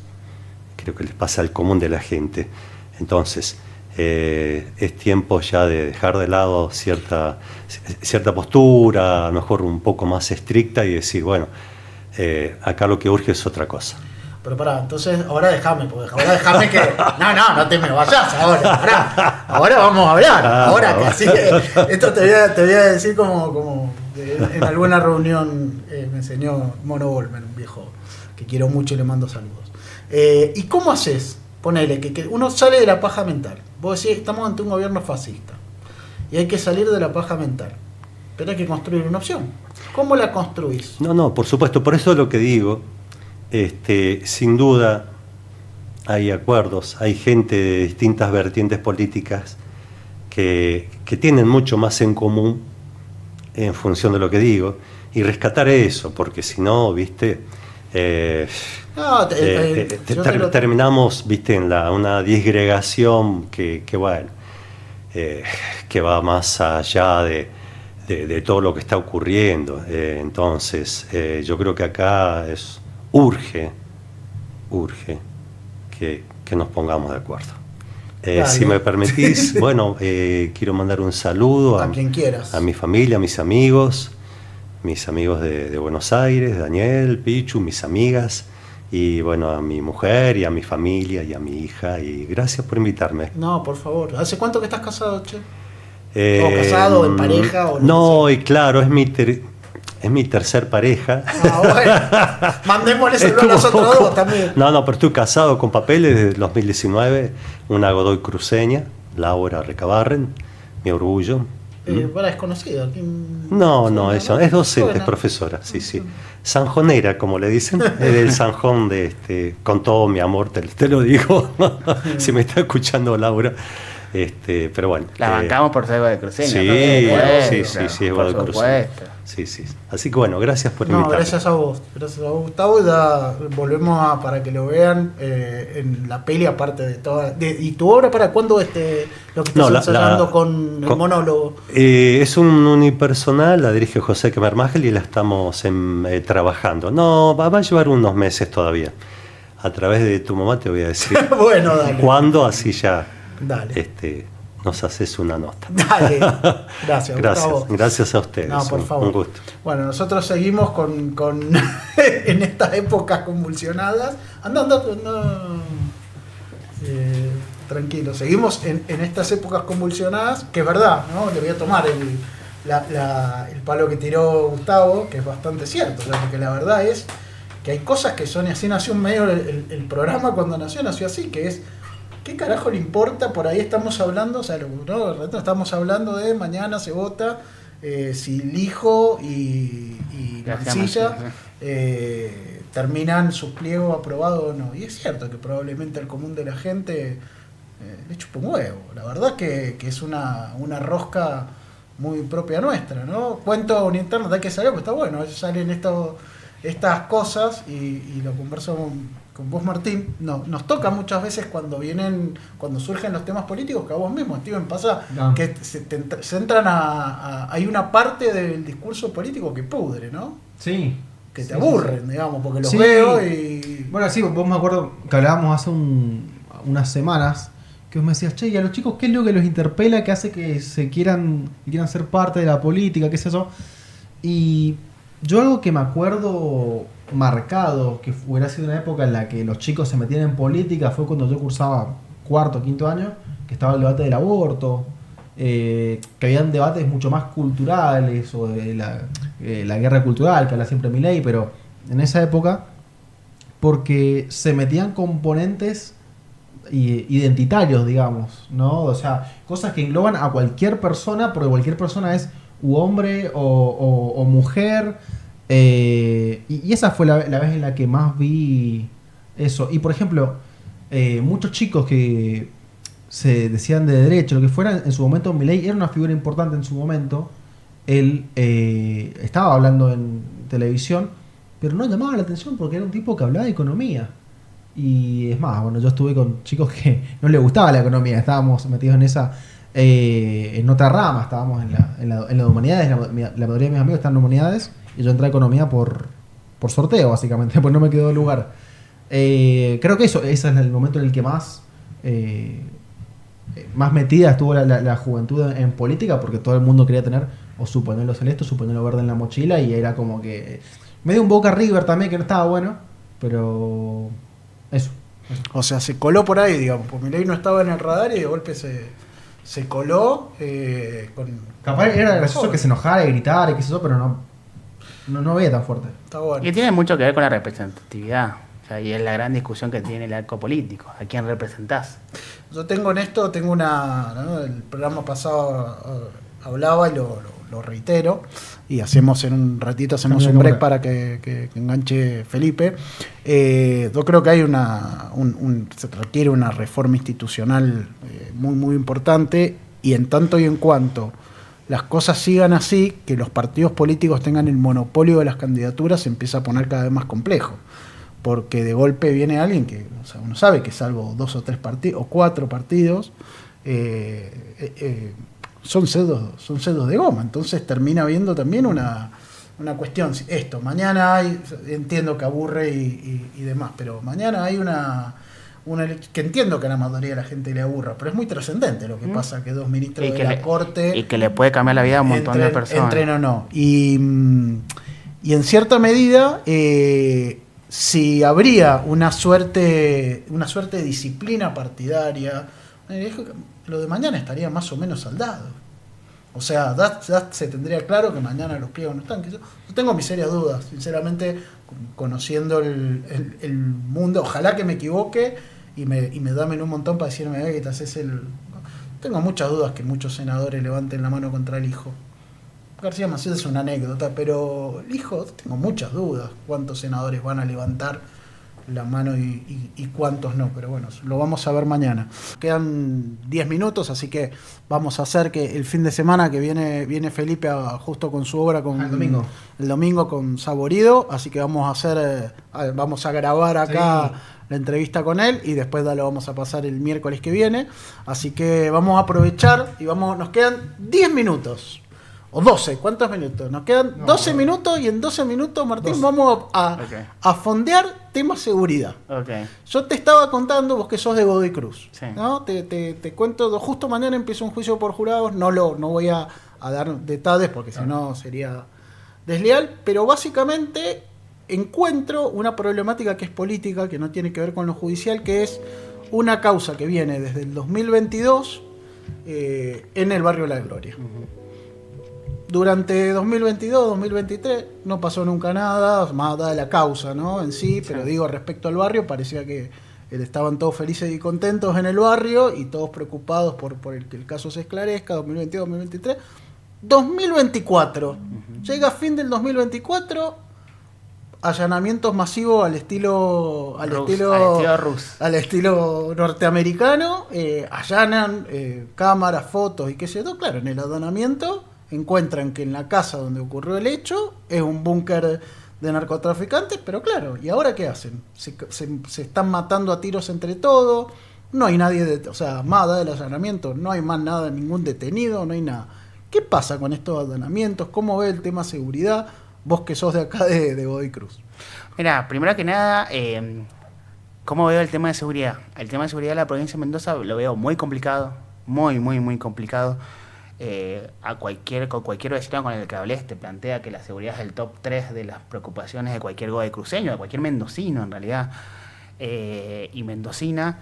Creo que les pasa al común de la gente. Entonces, es tiempo ya de dejar de lado cierta postura, a lo mejor un poco más estricta, y decir, bueno, acá lo que urge es otra cosa. Pero pará, entonces ahora déjame que... No te me vayas ahora, pará. Ahora vamos a hablar. Ahora que sí, esto te voy a decir como en alguna reunión me enseñó Mono Bolmer, un viejo que quiero mucho y le mando saludos. ¿Y cómo haces? Ponele, que uno sale de la paja mental. Vos decís, estamos ante un gobierno fascista y hay que salir de la paja mental. Pero hay que construir una opción. ¿Cómo la construís? No, por supuesto, por eso es lo que digo. Sin duda hay acuerdos, hay gente de distintas vertientes políticas que tienen mucho más en común en función de lo que digo, y rescatar eso, porque si no, viste, terminamos, viste, en una disgregación que bueno, que va más allá de todo lo que está ocurriendo. Entonces, yo creo que acá urge que nos pongamos de acuerdo. Si me permitís, bueno, quiero mandar un saludo a quien quieras, a mi familia, a mis amigos de Buenos Aires, Daniel, Pichu, mis amigas, y bueno, a mi mujer y a mi familia y a mi hija, y gracias por invitarme. No, por favor. ¿Hace cuánto que estás casado, che? ¿O casado, en pareja? O no, y claro, es mi tercer pareja. Bueno, mandémosle saludos a los otros dos también. No, pero estoy casado con papeles desde 2019, una Godoy cruceña, Laura Recabarren, mi orgullo. ¿Para desconocida? No, es docente, profesora, sí. Sanjonera, como le dicen, es del Sanjón con todo mi amor, te lo digo, si me está escuchando Laura. Pero bueno. La bancamos por ser Godoy cruceña. Sí, es Godoy cruceña. Sí. Así que bueno, gracias por invitarme. Gracias a vos, Gustavo. Ya volvemos para que lo vean en la peli, aparte de toda. ¿Y tu obra para cuándo lo que estás ensayando con el monólogo? Es un unipersonal, la dirige José Kemermagel y la estamos trabajando. No, va a llevar unos meses todavía. A través de tu mamá te voy a decir. Bueno, dale. ¿Cuándo? Así ya. Dale. Nos haces una nota. Dale. Gracias, Gustavo. Gracias a ustedes. No, por favor. Un gusto. Bueno, nosotros seguimos con en estas épocas convulsionadas. Tranquilo. Seguimos en estas épocas convulsionadas, que es verdad, ¿no? Le voy a tomar el palo que tiró Gustavo, que es bastante cierto, porque la verdad es que hay cosas que son así. Nació en medio el programa, cuando nació así, que es ¿qué carajo le importa? Por ahí estamos hablando, estamos hablando de mañana se vota si Lijo y Mancilla terminan su pliego aprobado o no. Y es cierto que probablemente al común de la gente le chupa un huevo. La verdad que es una rosca muy propia nuestra, ¿no? Cuento un internet, hay que saber, pues está bueno, salen estas cosas y lo converso con vos, Martín. Nos toca muchas veces cuando surgen los temas políticos, que a vos mismo, Steven, pasa que se entran hay una parte del discurso político que pudre, ¿no? Sí. Que te aburren, digamos, porque los veo y... Bueno, sí, vos me acuerdo que hablábamos hace unas semanas, que vos me decías, che, ¿y a los chicos qué es lo que los interpela, que hace que quieran ser parte de la política, qué es eso? Y yo algo que me acuerdo marcado, que hubiera sido una época en la que los chicos se metían en política, fue cuando yo cursaba cuarto o quinto año, que estaba el debate del aborto, que habían debates mucho más culturales, o de la guerra cultural, que habla siempre Milei, pero en esa época, porque se metían componentes identitarios, digamos, ¿no? O sea, cosas que engloban a cualquier persona, porque cualquier persona es hombre o mujer, y esa fue la vez en la que más vi eso. Y por ejemplo, muchos chicos que se decían de derecha, lo que fuera, en su momento Milei era una figura importante en su momento. Él estaba hablando en televisión, pero no llamaba la atención porque era un tipo que hablaba de economía. Y es más, bueno, yo estuve con chicos que no les gustaba la economía, estábamos metidos en otra rama, estábamos en la de humanidades, la mayoría de mis amigos están en humanidades, y yo entré a economía por sorteo, básicamente, pues no me quedó lugar. Creo que ese es el momento en el que más metida estuvo la juventud en política, porque todo el mundo quería tener o su pañuelo celeste o su pañuelo verde en la mochila, y era como que medio un Boca River también, que no estaba bueno, pero Eso. O sea, se coló por ahí, digamos, porque Milei no estaba en el radar y de golpe se coló con... Capaz era gracioso que se enojara y gritara y qué sé yo, pero no veía tan fuerte. Está bueno. Y tiene mucho que ver con la representatividad. O sea, y es la gran discusión que tiene el arco político. ¿A quién representás? Yo tengo en esto, ¿no? El programa pasado hablaba y lo reitero, y hacemos en un ratito un break para que enganche Felipe. Yo creo que hay se requiere una reforma institucional muy, muy importante, y en tanto y en cuanto las cosas sigan así, que los partidos políticos tengan el monopolio de las candidaturas, se empieza a poner cada vez más complejo. Porque de golpe viene alguien que, o sea, uno sabe que salvo 2 o 3 partidos, o 4 partidos, son cedos de goma. Entonces termina habiendo también una cuestión. Esto, mañana hay, entiendo que aburre y demás, pero mañana hay una que entiendo que a la mayoría de la gente le aburra, pero es muy trascendente lo que pasa, que 2 ministros de la Corte... Y que le puede cambiar la vida a un montón de personas. Entren o no. Y en cierta medida... si habría una suerte de disciplina partidaria, lo de mañana estaría más o menos saldado. O sea, ya se tendría claro que mañana los pliegos no están. Yo tengo mis serias dudas, sinceramente, conociendo el mundo. Ojalá que me equivoque y me damen un montón para decirme que te haces el... Tengo muchas dudas que muchos senadores levanten la mano contra el hijo. García Macías es una anécdota, pero el hijo, tengo muchas dudas. ¿Cuántos senadores van a levantar la mano y cuántos no? Pero bueno, lo vamos a ver mañana. Quedan 10 minutos, así que vamos a hacer que el fin de semana que viene Felipe justo con su obra el domingo con Saborido, así que vamos a grabar acá la entrevista con él y después lo vamos a pasar el miércoles que viene. Así que vamos a aprovechar y nos quedan 10 minutos. O 12, ¿cuántos minutos? Nos quedan 12 minutos y en 12 minutos, Martín, vamos a fondear tema seguridad. Okay. Yo te estaba contando, vos que sos de Godoy Cruz, sí. ¿no? Te cuento, justo mañana empieza un juicio por jurados, no voy a dar detalles porque si no sería desleal, pero básicamente encuentro una problemática que es política, que no tiene que ver con lo judicial, que es una causa que viene desde el 2022 en el barrio La Gloria. Durante 2022-2023 no pasó nunca nada, más allá de la causa, ¿no? En sí, pero digo, respecto al barrio, parecía que estaban todos felices y contentos en el barrio y todos preocupados por que el caso se esclarezca, 2022-2023. 2024, llega fin del 2024, allanamientos masivos al estilo norteamericano, allanan cámaras, fotos y qué sé yo. Claro, en el allanamiento encuentran que en la casa donde ocurrió el hecho es un búnker de narcotraficantes, pero claro, ¿y ahora qué hacen? Se están matando a tiros entre todos, no hay nadie, o sea, más allá del allanamiento, no hay más nada, ningún detenido, no hay nada. ¿Qué pasa con estos allanamientos? ¿Cómo ve el tema seguridad? Vos que sos de acá de Godoy Cruz. Mira, primero que nada, ¿cómo veo el tema de seguridad? El tema de seguridad de la provincia de Mendoza lo veo muy complicado, muy, muy, muy complicado. Con cualquier vecino con el que hablé te plantea que la seguridad es el top 3 de las preocupaciones de cualquier godoycruceño, de cualquier mendocino en realidad y mendocina.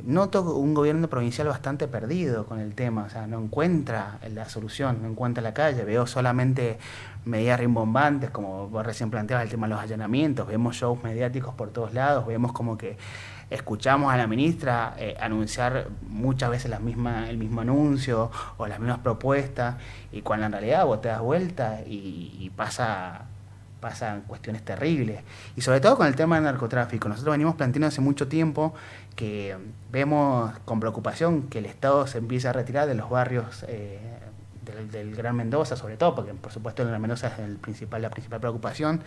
Noto un gobierno provincial bastante perdido con el tema, o sea, no encuentra la solución, no encuentra la calle. Veo solamente medidas rimbombantes, como vos recién planteabas, el tema de los allanamientos. Vemos shows mediáticos por todos lados, vemos como que escuchamos a la ministra anunciar muchas veces el mismo anuncio o las mismas propuestas, y cuando en realidad vos te das vuelta y pasan cuestiones terribles. Y sobre todo con el tema del narcotráfico. Nosotros venimos planteando hace mucho tiempo que vemos con preocupación que el Estado se empieza a retirar de los barrios del Gran Mendoza, sobre todo, porque por supuesto el Gran Mendoza es la principal preocupación.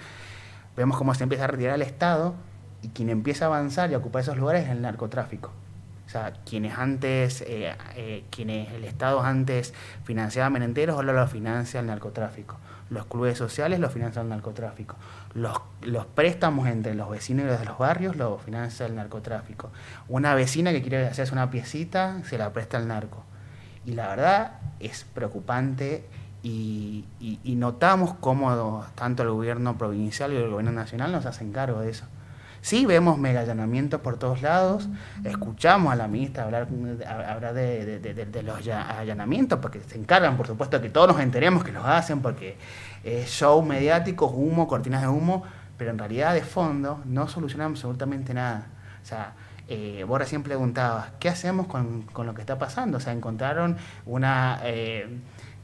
Vemos cómo se empieza a retirar el Estado, y quien empieza a avanzar y a ocupar esos lugares es el narcotráfico. O sea, quienes el Estado antes financiaba merenderos, ahora lo financia el narcotráfico. Los clubes sociales lo financia el narcotráfico. Los préstamos entre los vecinos y los de los barrios lo financia el narcotráfico. Una vecina que quiere hacerse una piecita se la presta el narco. Y la verdad es preocupante y notamos cómo tanto el gobierno provincial y el gobierno nacional nos hacen cargo de eso. Sí, vemos mega allanamientos por todos lados, escuchamos a la ministra hablar de los allanamientos, porque se encargan, por supuesto, que todos nos enteremos que los hacen, porque es show mediático, humo, cortinas de humo, pero en realidad de fondo no solucionan absolutamente nada. O sea, vos recién preguntabas, ¿qué hacemos con lo que está pasando? O sea,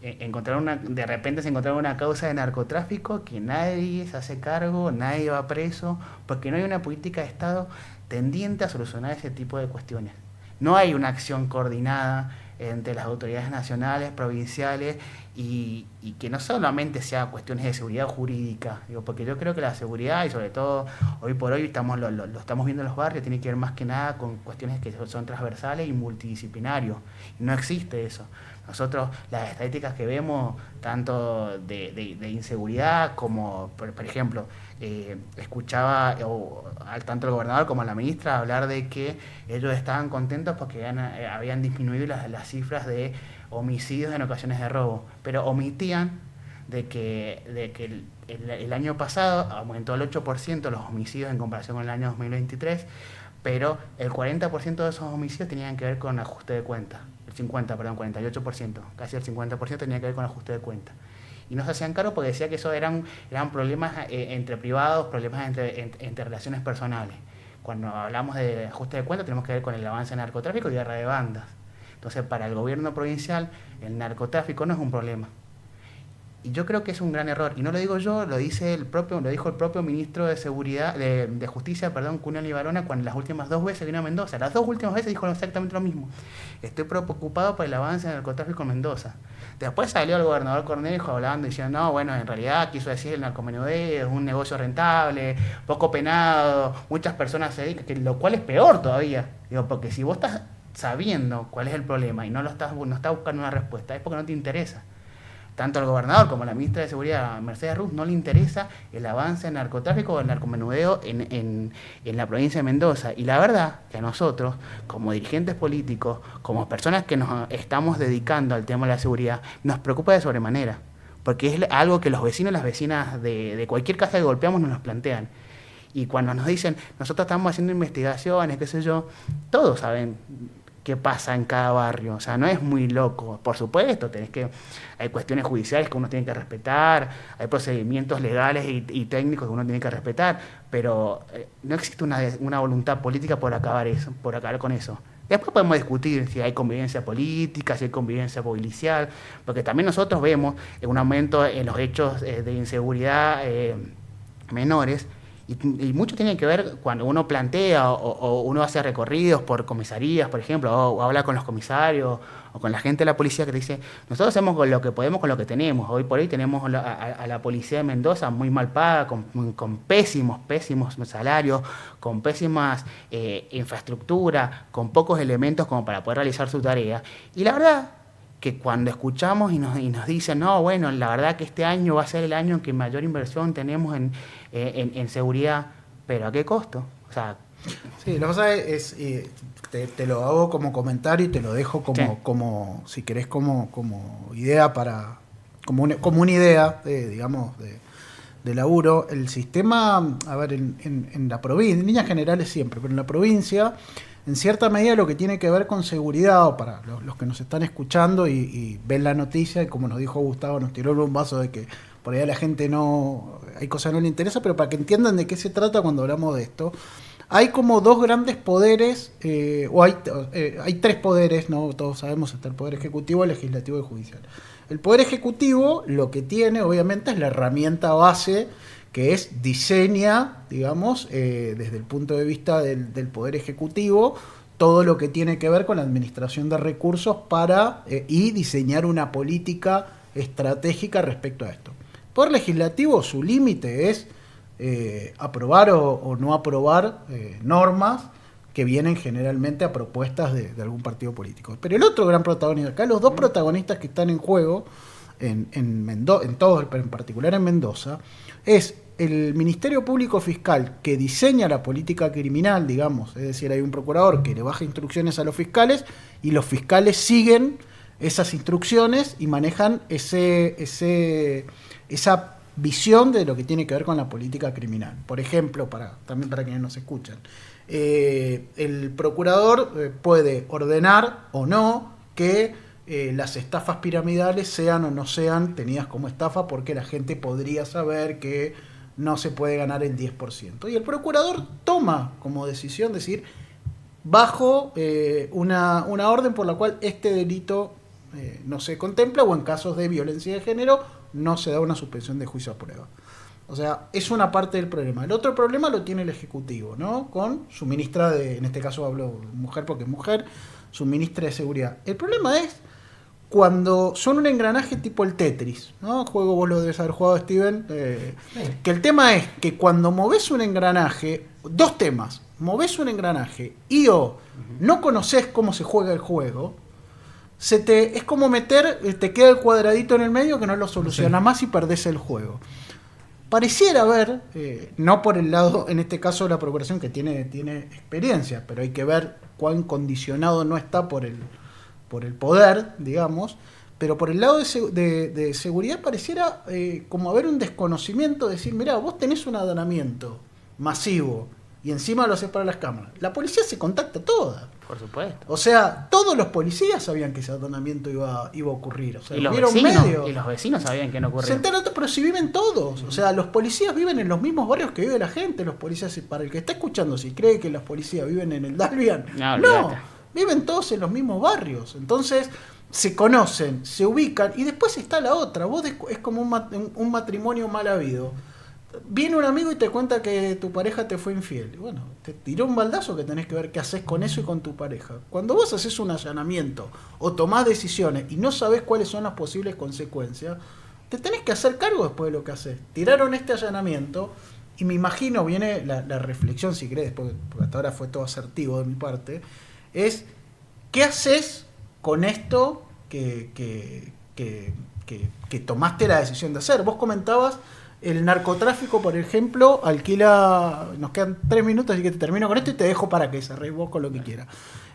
de repente se encontraron una causa de narcotráfico que nadie se hace cargo, nadie va preso, porque no hay una política de Estado tendiente a solucionar ese tipo de cuestiones. No hay una acción coordinada entre las autoridades nacionales, provinciales, y que no solamente sea cuestiones de seguridad jurídica, porque yo creo que la seguridad, y sobre todo hoy por hoy lo estamos viendo en los barrios, tiene que ver más que nada con cuestiones que son transversales y multidisciplinarios. No existe eso. Nosotros, las estadísticas que vemos, tanto de inseguridad como, por ejemplo, escuchaba tanto el gobernador como a la ministra hablar de que ellos estaban contentos porque habían disminuido las cifras de homicidios en ocasiones de robo, pero omitían de que el año pasado aumentó el 8% los homicidios en comparación con el año 2023, pero el 40% de esos homicidios tenían que ver con ajuste de cuenta. 48%, casi el 50% tenía que ver con ajuste de cuenta. Y no se hacían cargo porque decía que eso eran problemas entre privados, problemas entre relaciones personales. Cuando hablamos de ajuste de cuenta tenemos que ver con el avance del narcotráfico y guerra de bandas. Entonces, para el gobierno provincial, el narcotráfico no es un problema. Y yo creo que es un gran error. Y no lo digo yo, lo dijo el propio ministro de Seguridad, de Justicia, Cunha Libarona, cuando las últimas 2 veces vino a Mendoza. Las 2 últimas veces dijo exactamente lo mismo. Estoy preocupado por el avance del narcotráfico en Mendoza. Después salió el gobernador Cornejo hablando y diciendo, no, bueno, en realidad quiso decir el narcomenudeo es un negocio rentable, poco penado, muchas personas se dedican, lo cual es peor todavía. Porque si vos estás sabiendo cuál es el problema y no estás buscando una respuesta, es porque no te interesa. Tanto al gobernador como a la ministra de Seguridad, Mercedes Ruz, no le interesa el avance del narcotráfico o el narcomenudeo en la provincia de Mendoza. Y la verdad que a nosotros, como dirigentes políticos, como personas que nos estamos dedicando al tema de la seguridad, nos preocupa de sobremanera. Porque es algo que los vecinos y las vecinas de cualquier casa que golpeamos nos plantean. Y cuando nos dicen, nosotros estamos haciendo investigaciones, qué sé yo, todos saben qué pasa en cada barrio, o sea, no es muy loco. Por supuesto, hay cuestiones judiciales que uno tiene que respetar, hay procedimientos legales y técnicos que uno tiene que respetar, pero no existe una voluntad política por acabar con eso. Después podemos discutir si hay convivencia política, si hay convivencia policial, porque también nosotros vemos un aumento en los hechos de inseguridad menores. Y mucho tiene que ver cuando uno plantea o uno hace recorridos por comisarías, por ejemplo, o habla con los comisarios o con la gente de la policía que te dice, nosotros hacemos con lo que podemos, con lo que tenemos. Hoy por hoy tenemos a la policía de Mendoza muy mal paga, con pésimos salarios, con pésimas infraestructura, con pocos elementos como para poder realizar su tarea. Y la verdad que cuando escuchamos y nos dicen, no, bueno, la verdad que este año va a ser el año en que mayor inversión tenemos en seguridad, pero ¿a qué costo? O sea, sí, la cosa es te lo hago como comentario y te lo dejo como si querés, como idea como una idea, digamos, de laburo. El sistema, a ver, en la provincia, en líneas generales siempre, pero en la provincia, en cierta medida lo que tiene que ver con seguridad, o para los que nos están escuchando y ven la noticia, y como nos dijo Gustavo, nos tiró un vaso de que por ahí a la gente hay cosas que no le interesa, pero para que entiendan de qué se trata cuando hablamos de esto, hay como 2 grandes poderes, hay 3 poderes, ¿no? Todos sabemos, está el poder ejecutivo, el legislativo y el judicial. El poder ejecutivo lo que tiene, obviamente, es la herramienta base, que es diseña, digamos, desde el punto de vista del Poder Ejecutivo, todo lo que tiene que ver con la administración de recursos y diseñar una política estratégica respecto a esto. El Poder Legislativo, su límite es aprobar o no aprobar normas que vienen generalmente a propuestas de algún partido político. Pero el otro gran protagonista, acá los 2 protagonistas que están en juego, en todos, pero en particular en Mendoza, es el Ministerio Público Fiscal, que diseña la política criminal, digamos, es decir, hay un procurador que le baja instrucciones a los fiscales y los fiscales siguen esas instrucciones y manejan esa visión de lo que tiene que ver con la política criminal. Por ejemplo, también para quienes nos escuchan, el procurador puede ordenar o no que las estafas piramidales sean o no sean tenidas como estafa, porque la gente podría saber que no se puede ganar el 10%. Y el procurador toma como decisión decir, bajo una orden por la cual este delito no se contempla, o en casos de violencia de género no se da una suspensión de juicio a prueba. O sea, es una parte del problema. El otro problema lo tiene el Ejecutivo, ¿no? Con su ministra en este caso hablo mujer porque es mujer, su ministra de Seguridad. El problema es cuando son un engranaje tipo el Tetris, ¿no? Juego, vos lo debes haber jugado, Steven. Que el tema es que cuando movés un engranaje, dos temas, movés un engranaje y no conocés cómo se juega el juego, es como te queda el cuadradito en el medio que no lo soluciona más y perdés el juego. Pareciera haber, no por el lado, en este caso de la Procuración, que tiene experiencia, pero hay que ver cuán condicionado no está por el poder, digamos, pero por el lado de seguridad pareciera como haber un desconocimiento, decir, mirá, vos tenés un allanamiento masivo y encima lo haces para las cámaras. La policía se contacta toda. Por supuesto. O sea, todos los policías sabían que ese allanamiento iba a ocurrir. O sea, y los vecinos sabían que no ocurría. Se enteran, pero si viven todos. O sea, los policías viven en los mismos barrios que vive la gente. Los policías, para el que está escuchando, si cree que los policías viven en el Dalvian, no, viven todos en los mismos barrios. Entonces, se conocen, se ubican, y después está la otra. Es como un matrimonio mal habido. Viene un amigo y te cuenta que tu pareja te fue infiel. Bueno, te tiró un baldazo que tenés que ver qué haces con eso y con tu pareja. Cuando vos haces un allanamiento o tomás decisiones y no sabés cuáles son las posibles consecuencias, te tenés que hacer cargo después de lo que haces. Tiraron este allanamiento y me imagino, viene la reflexión, si querés, porque hasta ahora fue todo asertivo de mi parte, es ¿qué haces con esto que tomaste la decisión de hacer? Vos comentabas el narcotráfico, por ejemplo, alquila, nos quedan 3 minutos, así que te termino con esto y te dejo para que cerréis vos con lo que quieras.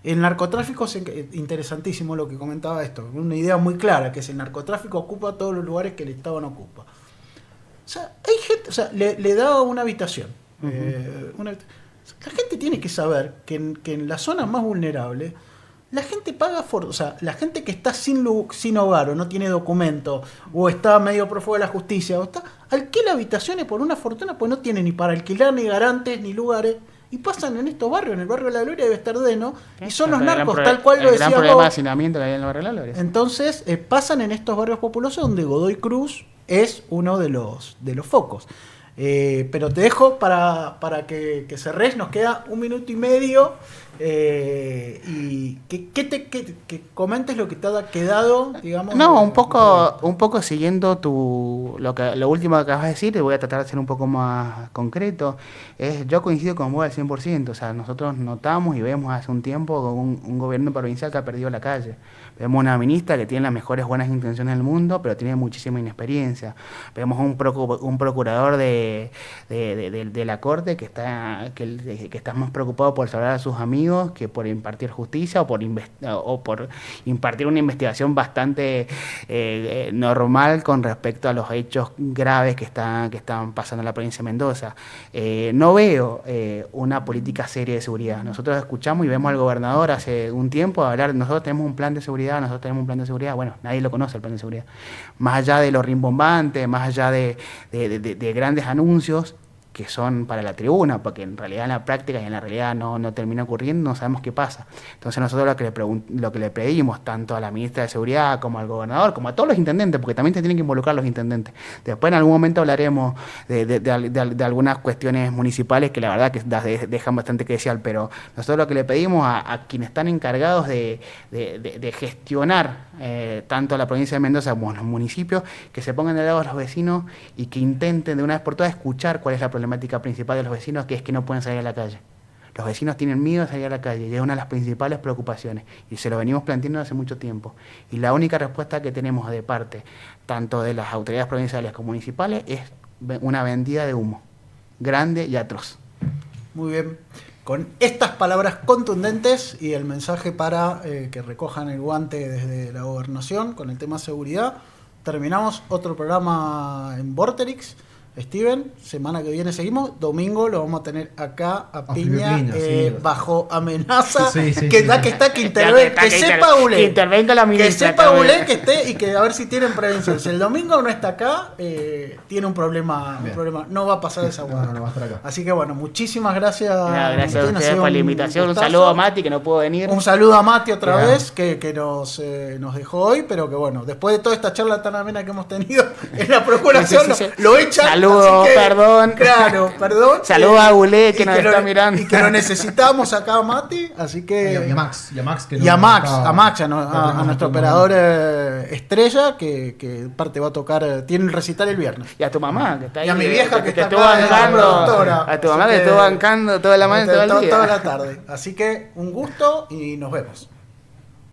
El narcotráfico es interesantísimo lo que comentaba esto, una idea muy clara, que es el narcotráfico ocupa todos los lugares que el Estado no ocupa. O sea, hay gente, o sea, le da una habitación. La gente tiene que saber que en las zonas más vulnerables la gente paga, o sea, la gente que está sin hogar o no tiene documento o está medio prófugo de la justicia o alquila habitaciones por una fortuna, pues no tiene ni para alquilar ni garantes ni lugares, y pasan en estos barrios. En el barrio de La Gloria debe estar lleno y son los narcos, tal cual lo decía el gran problema de hacinamiento que hay en el barrio de La Gloria. Entonces pasan en estos barrios populosos donde Godoy Cruz es uno de los focos. Pero te dejo para que cerrés, nos queda 1 minuto y medio, y que comentes lo que te ha quedado, digamos. No, un poco siguiendo lo último que acabas de decir, te voy a tratar de ser un poco más concreto. Yo coincido con vos al 100%, o sea, nosotros notamos y vemos hace un tiempo un gobierno provincial que ha perdido la calle. Vemos una ministra que tiene las mejores buenas intenciones del mundo, pero tiene muchísima inexperiencia. Vemos un procurador de la corte que está más preocupado por salvar a sus amigos que por impartir justicia o por impartir una investigación bastante normal con respecto a los hechos graves que están pasando en la provincia de Mendoza. No veo una política seria de seguridad. Nosotros escuchamos y vemos al gobernador hace un tiempo hablar, nosotros tenemos un plan de seguridad. Bueno, nadie lo conoce el plan de seguridad. Más allá de los rimbombantes, más allá de grandes anuncios que son para la tribuna, porque en realidad en la práctica y en la realidad no termina ocurriendo, no sabemos qué pasa. Entonces nosotros lo que le pedimos tanto a la ministra de Seguridad como al gobernador, como a todos los intendentes, porque también se tienen que involucrar los intendentes. Después en algún momento hablaremos de algunas cuestiones municipales que la verdad que dejan bastante que desear, pero nosotros lo que le pedimos a quienes están encargados de gestionar tanto la provincia de Mendoza como los municipios, que se pongan del lado de los vecinos y que intenten de una vez por todas escuchar cuál es la problemática principal de los vecinos, que es que no pueden salir a la calle. Los vecinos tienen miedo de salir a la calle y es una de las principales preocupaciones y se lo venimos planteando hace mucho tiempo. Y la única respuesta que tenemos de parte tanto de las autoridades provinciales como municipales es una vendida de humo grande y atroz. Muy bien. Con estas palabras contundentes y el mensaje para que recojan el guante desde la gobernación con el tema seguridad, terminamos otro programa en Vorterix. Steven, semana que viene seguimos. Domingo lo vamos a tener acá a Piña, sí, bajo amenaza. Que sepa Bulé. Que intervenga la ministra. Que sepa Bulé que esté y que a ver si tienen prevención. Si el domingo no está acá, tiene un problema. No va a pasar esa guarda. No va a estar acá. Así que bueno, muchísimas gracias. Gracias a ustedes por la invitación. Un saludo a Mati, que no pudo venir. Un saludo a Mati otra vez, que nos dejó hoy, pero que bueno, después de toda esta charla tan amena que hemos tenido en la procuración, lo echan. Saludos, perdón. Claro, perdón. Saludos a Bulé, que nos está mirando. Y que lo necesitamos acá a Mati, así que... Y a Max. A nuestro operador estrella, que parte va a tocar, tiene un recital el viernes. Y a tu mamá, que está ahí. Y a mi vieja, que está estuvo bancando. A tu mamá, que estuvo bancando toda la mañana y todo el día. Toda la tarde. Así que un gusto y nos vemos.